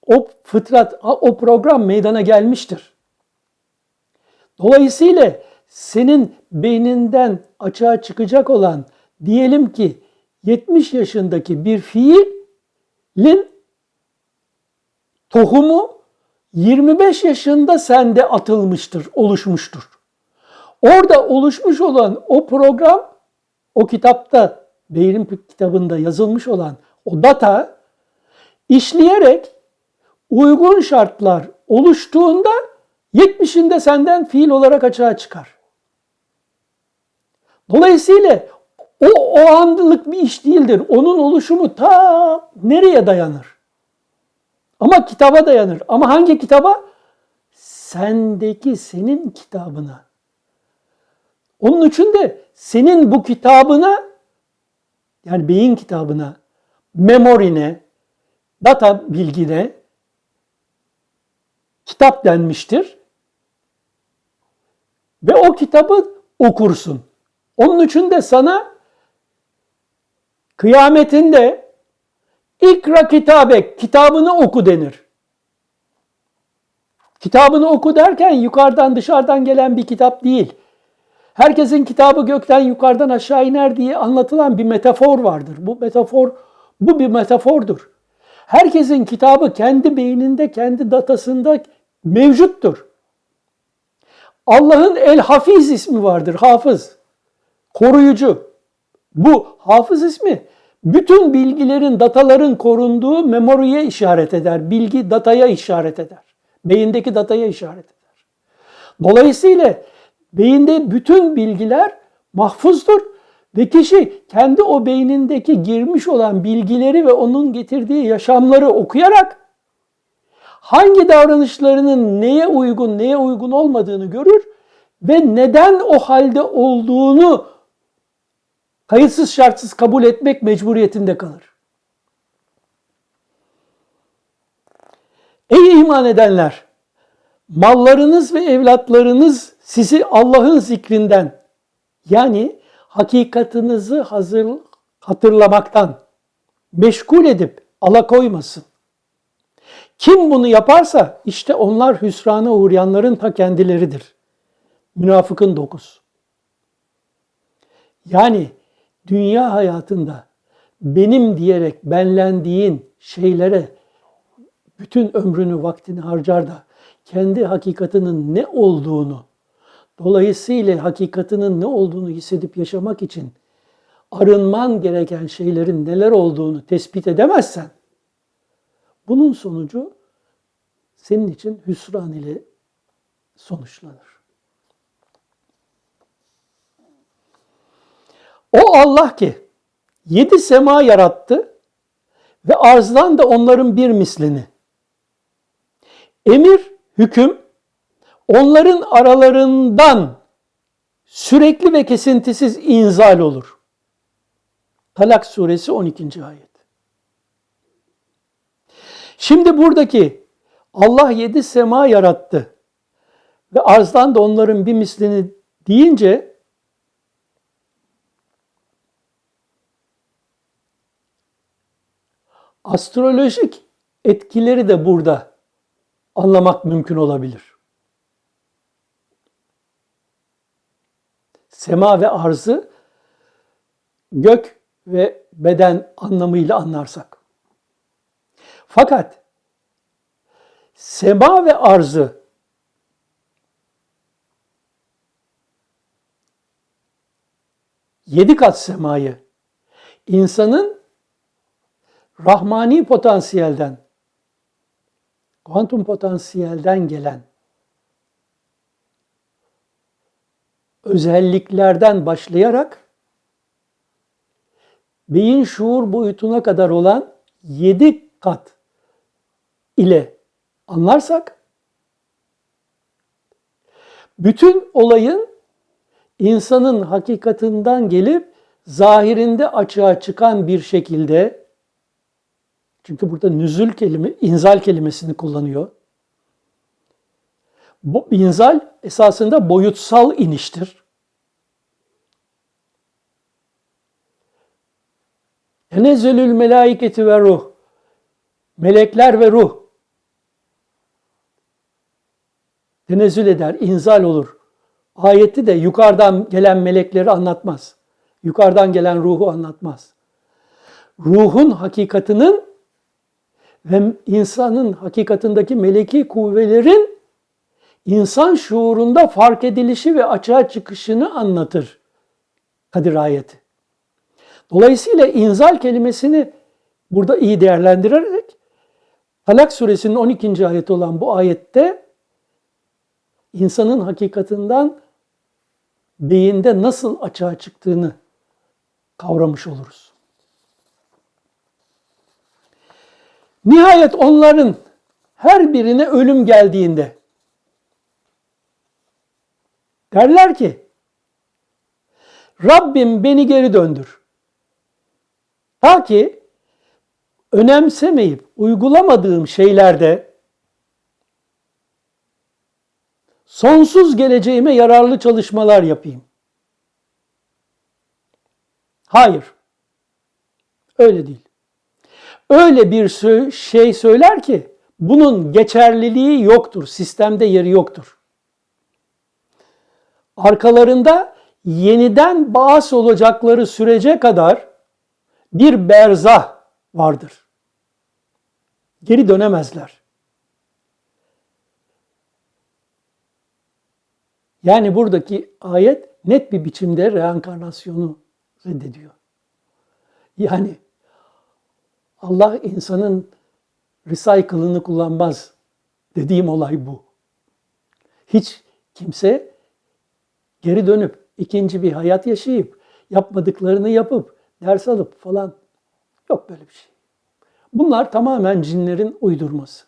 o fıtrat, o program meydana gelmiştir. Dolayısıyla senin beyninden açığa çıkacak olan, diyelim ki 70 yaşındaki bir fiilin tohumu 25 yaşında sende atılmıştır, oluşmuştur. Orada oluşmuş olan o program, o kitapta, beynin kitabında yazılmış olan o data işleyerek uygun şartlar oluştuğunda 70'inde senden fiil olarak açığa çıkar. Dolayısıyla o anlık bir iş değildir. Onun oluşumu ta nereye dayanır? Ama kitaba dayanır. Ama hangi kitaba? Sendeki, senin kitabına. Onun için de senin bu kitabına, yani beyin kitabına, memorine, data bilgine kitap denmiştir. Ve o kitabı okursun. Onun için de sana kıyametinde ikra kitabek, kitabını oku denir. Kitabını oku derken yukarıdan dışarıdan gelen bir kitap değil. Herkesin kitabı gökten yukarıdan aşağı iner diye anlatılan bir metafor vardır. Bu bir metafordur. Herkesin kitabı kendi beyninde, kendi datasında mevcuttur. Allah'ın El-Hafiz ismi vardır, hafız, koruyucu. Bu hafız ismi bütün bilgilerin, dataların korunduğu memoriye işaret eder. Bilgi dataya işaret eder. Beyindeki dataya işaret eder. Dolayısıyla beyinde bütün bilgiler mahfuzdur ve kişi kendi o beynindeki girmiş olan bilgileri ve onun getirdiği yaşamları okuyarak hangi davranışlarının neye uygun olmadığını görür ve neden o halde olduğunu kayıtsız şartsız kabul etmek mecburiyetinde kalır. Ey iman edenler! Mallarınız ve evlatlarınız sizi Allah'ın zikrinden, yani hakikatinizi hatırlamaktan meşgul edip alakoymasın. Kim bunu yaparsa işte onlar hüsrana uğrayanların ta kendileridir. Münafıkın 9. Yani dünya hayatında benim diyerek benlendiğin şeylere bütün ömrünü, vaktini harcar da kendi hakikatinin ne olduğunu, dolayısıyla hakikatinin ne olduğunu hissedip yaşamak için arınman gereken şeylerin neler olduğunu tespit edemezsen, bunun sonucu senin için hüsran ile sonuçlanır. O Allah ki 7 sema yarattı ve arzdan da onların bir mislini. Emir, hüküm onların aralarından sürekli ve kesintisiz inzal olur. Talak suresi 12. ayet. Şimdi buradaki Allah 7 sema yarattı ve arzdan da onların bir mislini deyince astrolojik etkileri de burada anlamak mümkün olabilir. Sema ve arzı gök ve beden anlamıyla anlarsak. Fakat sema ve arzı yedi kat semayı insanın rahmani potansiyelden, kuantum potansiyelden gelen özelliklerden başlayarak beyin şuur boyutuna kadar olan 7 kat ile anlarsak, bütün olayın insanın hakikatinden gelip zahirinde açığa çıkan bir şekilde, çünkü burada inzal kelimesini kullanıyor. Bu inzal esasında boyutsal iniştir. Tenezzelül melaiketi ve ruh. Melekler ve ruh tenezzül eder, inzal olur. Ayeti de yukarıdan gelen melekleri anlatmaz. Yukarıdan gelen ruhu anlatmaz. Ruhun hakikatinin ve insanın hakikatindeki meleki kuvvelerin insan şuurunda fark edilişi ve açığa çıkışını anlatır Kadir ayeti. Dolayısıyla inzal kelimesini burada iyi değerlendirerek Talak suresinin 12. ayeti olan bu ayette insanın hakikatinden beyinde nasıl açığa çıktığını kavramış oluruz. Nihayet onların her birine ölüm geldiğinde derler ki, Rabbim beni geri döndür. Ta ki önemsemeyip uygulamadığım şeylerde sonsuz geleceğime yararlı çalışmalar yapayım. Hayır. Öyle değil. Öyle bir şey söyler ki bunun geçerliliği yoktur. Sistemde yeri yoktur. Arkalarında yeniden ba'as olacakları sürece kadar bir berzah vardır. Geri dönemezler. Yani buradaki ayet net bir biçimde reenkarnasyonu reddediyor. Yani Allah insanın recycle'ını kullanmaz dediğim olay bu. Hiç kimse geri dönüp ikinci bir hayat yaşayıp yapmadıklarını yapıp ders alıp falan yok böyle bir şey. Bunlar tamamen cinlerin uydurması.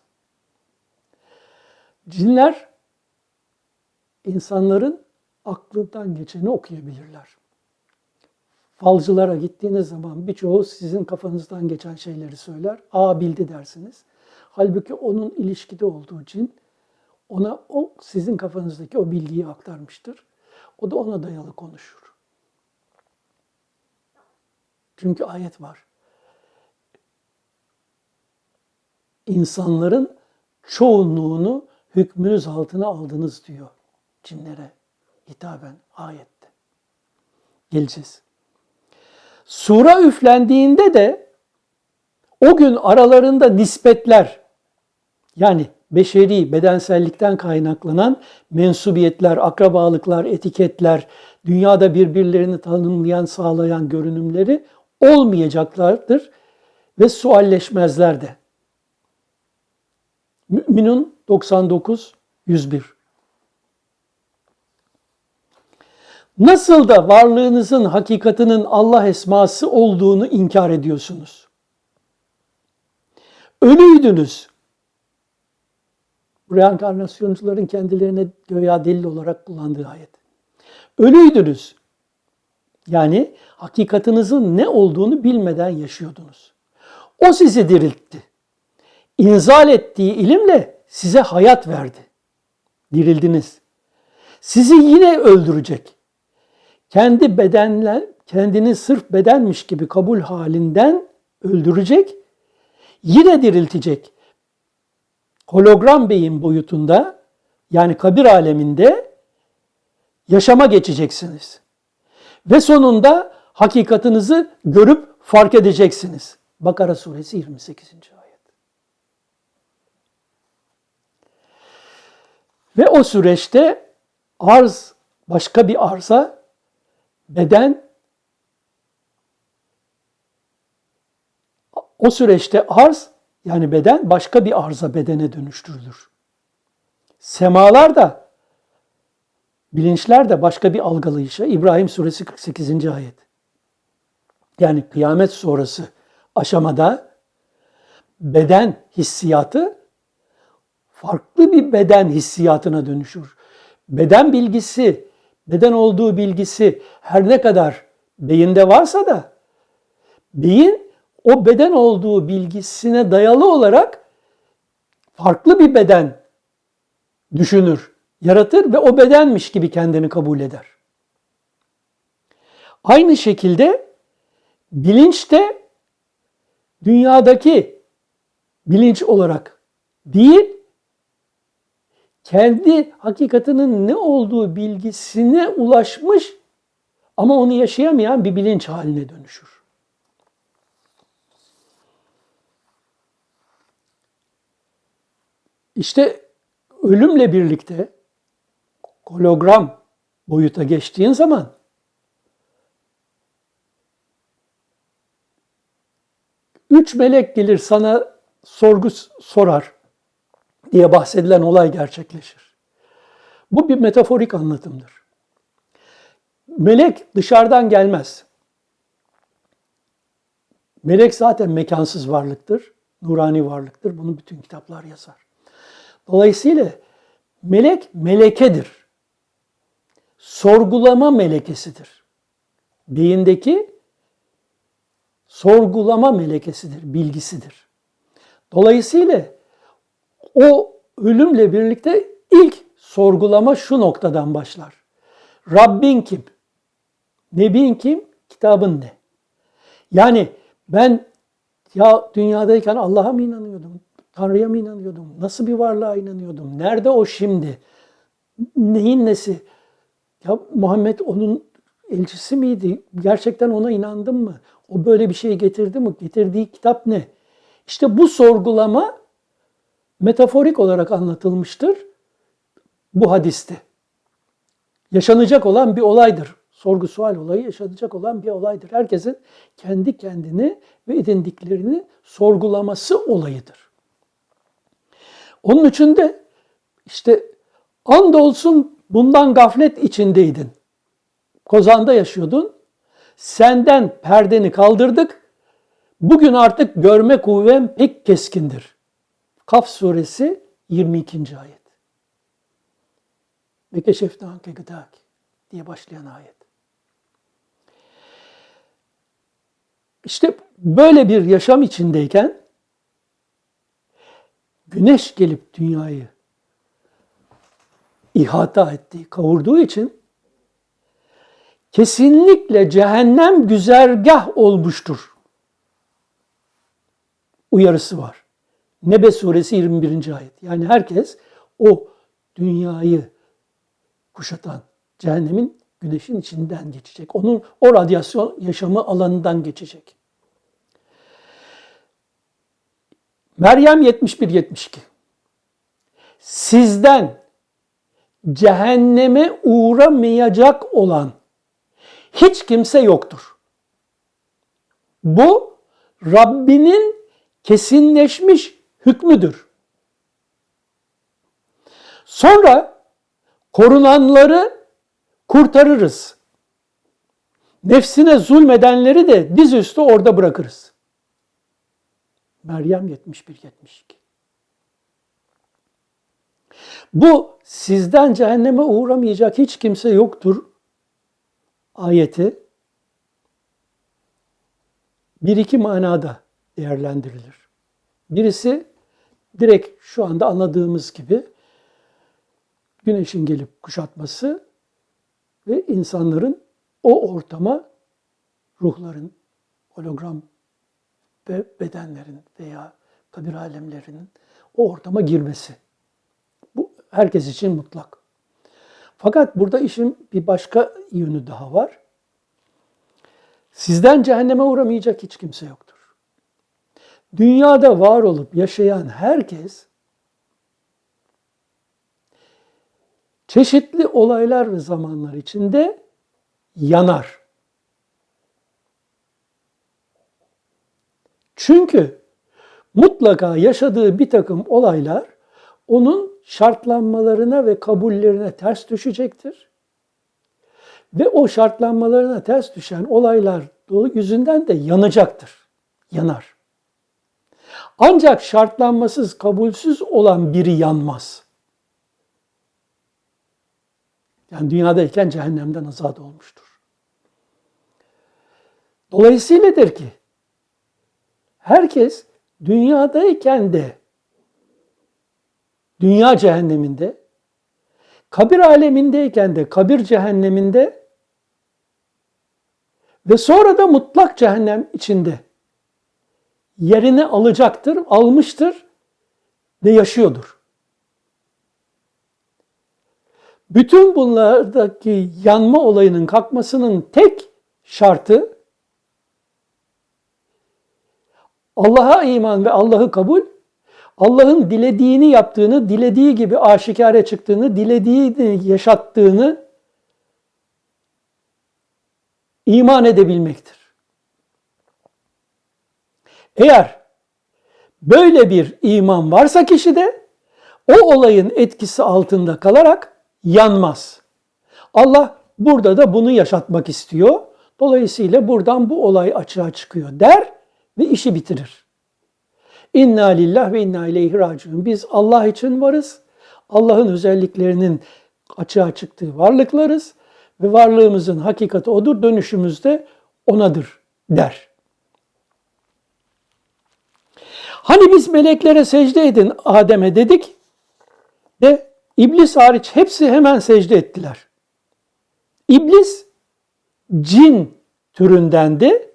Cinler insanların aklından geçeni okuyabilirler. Falcılara gittiğiniz zaman birçoğu sizin kafanızdan geçen şeyleri söyler. Aa bildi dersiniz. Halbuki onun ilişkide olduğu cin ona o sizin kafanızdaki o bilgiyi aktarmıştır. O da ona dayalı konuşur. Çünkü ayet var. İnsanların çoğunluğunu hükmünüz altına aldınız diyor cinlere hitaben ayette. Geleceğiz. Sura üflendiğinde de o gün aralarında nispetler, yani beşeri, bedensellikten kaynaklanan mensubiyetler, akrabalıklar, etiketler, dünyada birbirlerini tanımlayan, sağlayan görünümleri olmayacaklardır ve sualleşmezler de. Mü'minun 99-101. Nasıl da varlığınızın hakikatinin Allah esması olduğunu inkar ediyorsunuz? Ölüydünüz. Reenkarnasyoncuların kendilerine göya delil olarak kullandığı ayet. Ölüydünüz. Yani hakikatinizin ne olduğunu bilmeden yaşıyordunuz. O sizi diriltti. İnzal ettiği ilimle size hayat verdi. Dirildiniz. Sizi yine öldürecek. Kendini sırf bedenmiş gibi kabul halinden öldürecek. Yine diriltecek. Hologram beyin boyutunda, yani kabir aleminde yaşama geçeceksiniz. Ve sonunda hakikatinizi görüp fark edeceksiniz. Bakara suresi 28. ayet. Ve o süreçte arz başka bir arza, beden, o süreçte arz, yani beden başka bir arza, bedene dönüştürülür. Semalar da, bilinçler de başka bir algılayışa. İbrahim suresi 48. ayet. Yani kıyamet sonrası aşamada beden hissiyatı farklı bir beden hissiyatına dönüşür. Beden bilgisi, beden olduğu bilgisi her ne kadar beyinde varsa da beyin o beden olduğu bilgisine dayalı olarak farklı bir beden düşünür, yaratır ve o bedenmiş gibi kendini kabul eder. Aynı şekilde bilinç de dünyadaki bilinç olarak değil, kendi hakikatinin ne olduğu bilgisine ulaşmış ama onu yaşayamayan bir bilinç haline dönüşür. İşte ölümle birlikte hologram boyuta geçtiğin zaman üç melek gelir sana sorgu sorar diye bahsedilen olay gerçekleşir. Bu bir metaforik anlatımdır. Melek dışarıdan gelmez. Melek zaten mekansız varlıktır, nurani varlıktır. Bunu bütün kitaplar yazar. Dolayısıyla melek melekedir. Sorgulama melekesidir. Beyindeki sorgulama melekesidir, bilgisidir. Dolayısıyla o ölümle birlikte ilk sorgulama şu noktadan başlar. Rabbin kim? Nebin kim? Kitabın ne? Yani ben ya dünyadayken Allah'a mı inanıyordum? Tanrı'ya mı inanıyordum? Nasıl bir varlığa inanıyordum? Nerede o şimdi? Neyin nesi? Ya Muhammed onun elçisi miydi? Gerçekten ona inandın mı? O böyle bir şey getirdi mi? Getirdiği kitap ne? İşte bu sorgulama metaforik olarak anlatılmıştır bu hadiste. Yaşanacak olan bir olaydır. Sorgu sual olayı yaşanacak olan bir olaydır. Herkesin kendi kendini ve edindiklerini sorgulaması olayıdır. Onun için de işte andolsun bundan gaflet içindeydin. Kozanda yaşıyordun. Senden perdeni kaldırdık. Bugün artık görme kuvven pek keskindir. Kaf suresi 22. ayet. Ve keşefne anke gıdâki diye başlayan ayet. İşte böyle bir yaşam içindeyken güneş gelip dünyayı ihata ettiği, kavurduğu için kesinlikle cehennem güzergah olmuştur uyarısı var. Nebe suresi 21. ayet. Yani herkes o dünyayı kuşatan cehennemin güneşin içinden geçecek. Onun o radyasyon yaşamı alanından geçecek. Meryem 71-72. Sizden cehenneme uğramayacak olan hiç kimse yoktur. Bu Rabbinin kesinleşmiş hükmüdür. Sonra korunanları kurtarırız. Nefsine zulmedenleri de dizüstü orada bırakırız. Meryem 71-72. Bu sizden cehenneme uğramayacak hiç kimse yoktur ayeti bir iki manada değerlendirilir. Birisi direkt şu anda anladığımız gibi güneşin gelip kuşatması ve insanların o ortama ruhların, hologram ve bedenlerin veya kabir alemlerinin o ortama girmesi. Bu herkes için mutlak. Fakat burada işin bir başka yönü daha var. Sizden cehenneme uğramayacak hiç kimse yoktur. Dünyada var olup yaşayan herkes çeşitli olaylar ve zamanlar içinde yanar. Çünkü mutlaka yaşadığı bir takım olaylar onun şartlanmalarına ve kabullerine ters düşecektir. Ve o şartlanmalarına ters düşen olaylar yüzünden de yanacaktır. Yanar. Ancak şartlanmasız, kabulsüz olan biri yanmaz. Yani dünyadayken cehennemden azat olmuştur. Dolayısıyladır ki herkes dünyadayken de dünya cehenneminde, kabir alemindeyken de kabir cehenneminde ve sonra da mutlak cehennem içinde yerini alacaktır, almıştır ve yaşıyordur. Bütün bunlardaki yanma olayının kalkmasının tek şartı Allah'a iman ve Allah'ı kabul, Allah'ın dilediğini yaptığını, dilediği gibi aşikare çıktığını, dilediğini yaşattığını iman edebilmektir. Eğer böyle bir iman varsa kişide, o olayın etkisi altında kalarak yanmaz. Allah burada da bunu yaşatmak istiyor. Dolayısıyla buradan bu olay açığa çıkıyor der ve işi bitirir. İnna lillah ve inna ileyhi raciun. Biz Allah için varız. Allah'ın özelliklerinin açığa çıktığı varlıklarız ve varlığımızın hakikati odur, dönüşümüz de onadır der. Hani biz meleklere secde edin Adem'e dedik ve İblis hariç hepsi hemen secde ettiler. İblis cin türündendi.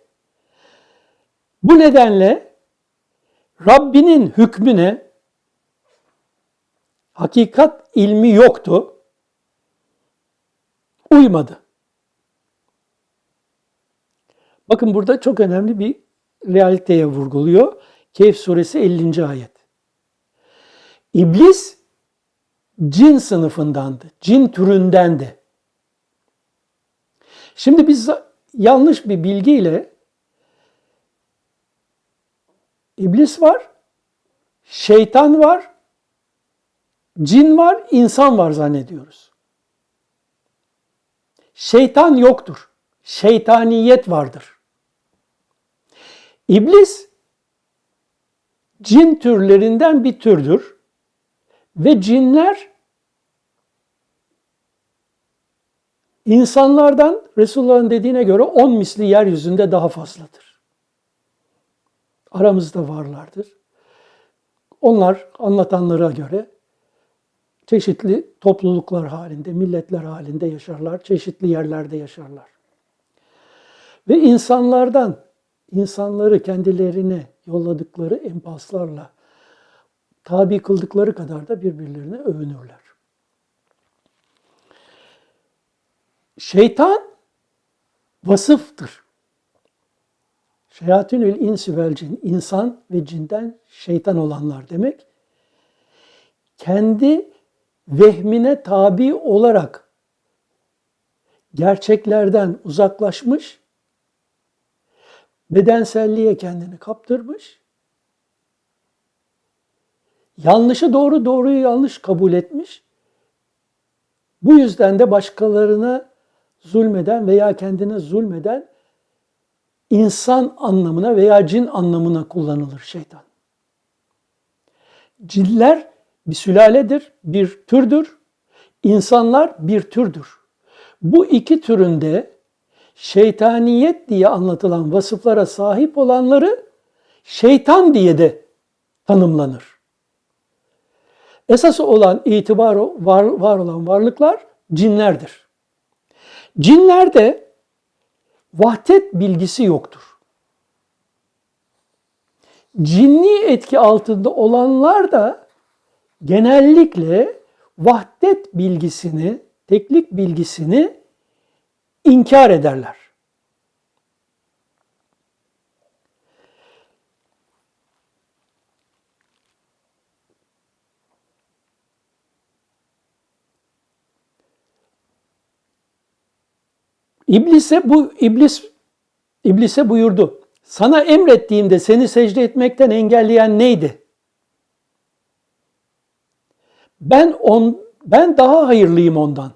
Bu nedenle Rabbinin hükmüne hakikat ilmi yoktu. Uymadı. Bakın burada çok önemli bir realiteye vurguluyor. Kehf suresi 50. ayet. İblis cin sınıfındandı, cin türündendi. Şimdi biz yanlış bir bilgiyle iblis var, şeytan var, cin var, insan var zannediyoruz. Şeytan yoktur. Şeytaniyet vardır. İblis cin türlerinden bir türdür ve cinler insanlardan Resulullah'ın dediğine göre 10 misli yeryüzünde daha fazladır. Aramızda varlardır. Onlar anlatanlara göre çeşitli topluluklar halinde, milletler halinde yaşarlar, çeşitli yerlerde yaşarlar. Ve insanları kendilerine yolladıkları empaslarla tabi kıldıkları kadar da birbirlerine övünürler. Şeytan vasıftır. Şeyatünül insi vel cin, insan ve cinden şeytan olanlar demek. Kendi vehmine tabi olarak gerçeklerden uzaklaşmış, bedenselliğe kendini kaptırmış, yanlışı doğru, doğruyu yanlış kabul etmiş, bu yüzden de başkalarına zulmeden veya kendine zulmeden insan anlamına veya cin anlamına kullanılır şeytan. Cinler bir sülaledir, bir türdür. İnsanlar bir türdür. Bu iki türünde şeytaniyet diye anlatılan vasıflara sahip olanları şeytan diye de tanımlanır. Esas olan var olan varlıklar cinlerdir. Cinlerde vahdet bilgisi yoktur. Cinni etki altında olanlar da genellikle vahdet bilgisini, teklik bilgisini inkar ederler. İblise buyurdu. Sana emrettiğimde seni secde etmekten engelleyen neydi? Ben daha hayırlıyım ondan,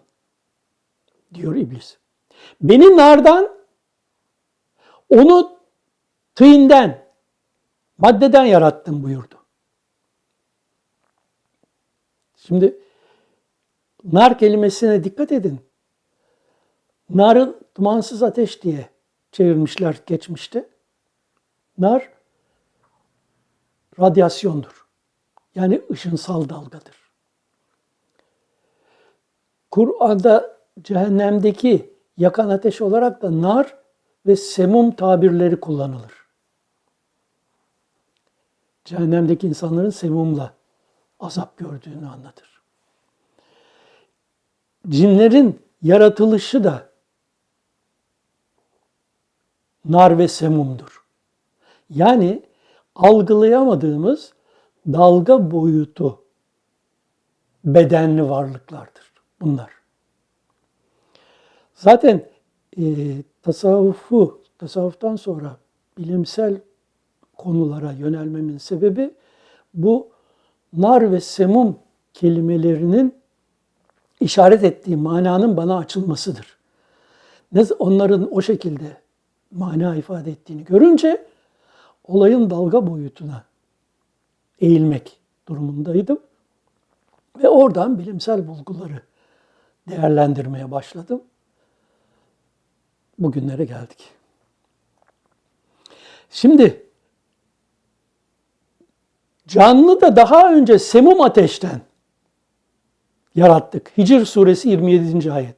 diyor iblis. Beni nardan, onu tığinden, maddeden yarattım buyurdu. Şimdi nar kelimesine dikkat edin. Narı dumansız ateş diye çevirmişler geçmişte. Nar radyasyondur. Yani ışınsal dalgadır. Kur'an'da cehennemdeki yakan ateş olarak da nar ve semum tabirleri kullanılır. Cehennemdeki insanların semumla azap gördüğünü anlatır. Cinlerin yaratılışı da nar ve semumdur. Yani algılayamadığımız dalga boyutu bedenli varlıklardır bunlar. Zaten tasavvuftan sonra bilimsel konulara yönelmemin sebebi bu nar ve semum kelimelerinin işaret ettiği mananın bana açılmasıdır. Onların o şekilde mana ifade ettiğini görünce olayın dalga boyutuna eğilmek durumundaydım. Ve oradan bilimsel bulguları değerlendirmeye başladım. Bugünlere geldik. Şimdi canlı da daha önce semum ateşten yarattık. Hicr suresi 27. ayet.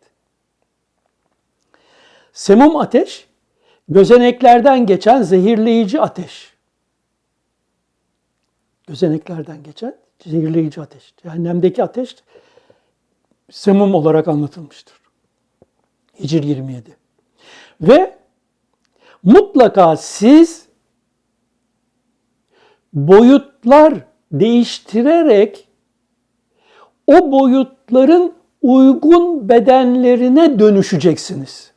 Semum ateş, gözeneklerden geçen zehirleyici ateş. Gözeneklerden geçen zehirleyici ateş. Cehennemdeki ateş semum olarak anlatılmıştır. Hicr 27. Ve Mutlaka siz boyutlar değiştirerek o boyutların uygun bedenlerine dönüşeceksiniz.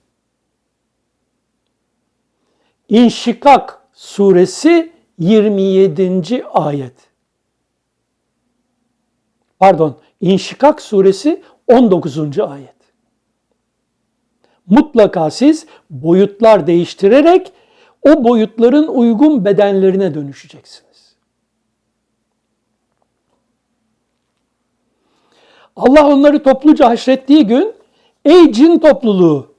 İnşikak suresi 27. ayet. Pardon, İnşikak suresi 19. ayet. Mutlaka siz boyutlar değiştirerek o boyutların uygun bedenlerine dönüşeceksiniz. Allah onları topluca haşrettiği gün, ey cin topluluğu,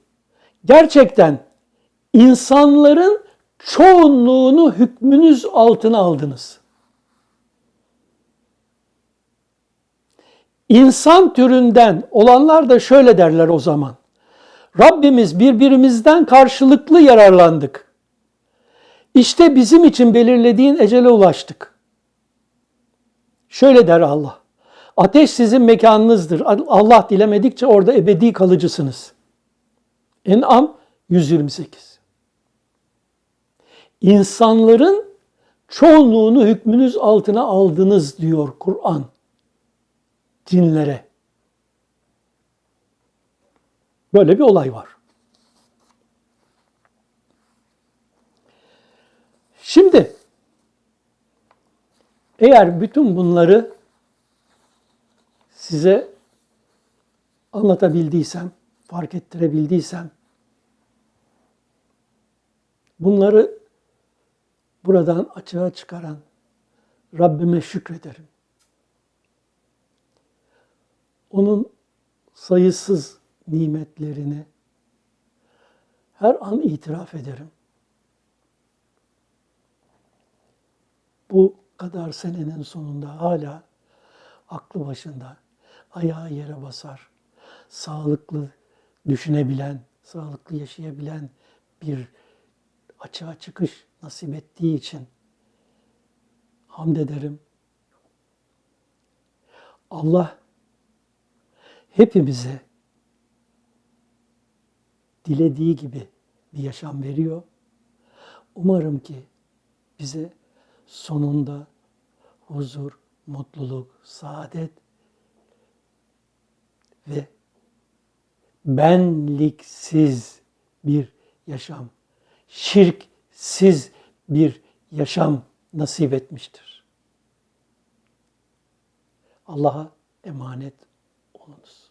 gerçekten insanların çoğunluğunu hükmünüz altına aldınız. İnsan türünden olanlar da şöyle derler o zaman. Rabbimiz birbirimizden karşılıklı yararlandık. İşte bizim için belirlediğin ecele ulaştık. Şöyle der Allah. Ateş sizin mekanınızdır. Allah dilemedikçe orada ebedi kalıcısınız. En'am 128. İnsanların çoğunluğunu hükmünüz altına aldınız diyor Kur'an cinlere. Böyle bir olay var. Şimdi eğer bütün bunları size anlatabildiysem, fark ettirebildiysem, bunları buradan açığa çıkaran Rabbime şükrederim. Onun sayısız nimetlerini her an itiraf ederim. Bu kadar senenin sonunda hala aklı başında, ayağı yere basar, sağlıklı düşünebilen, sağlıklı yaşayabilen bir açığa çıkış nasip ettiği için hamd ederim. Allah hepimize dilediği gibi bir yaşam veriyor. Umarım ki bize sonunda huzur, mutluluk, saadet ve benliksiz bir yaşam, şirksiz bir yaşam nasip etmiştir. Allah'a emanet olunuz.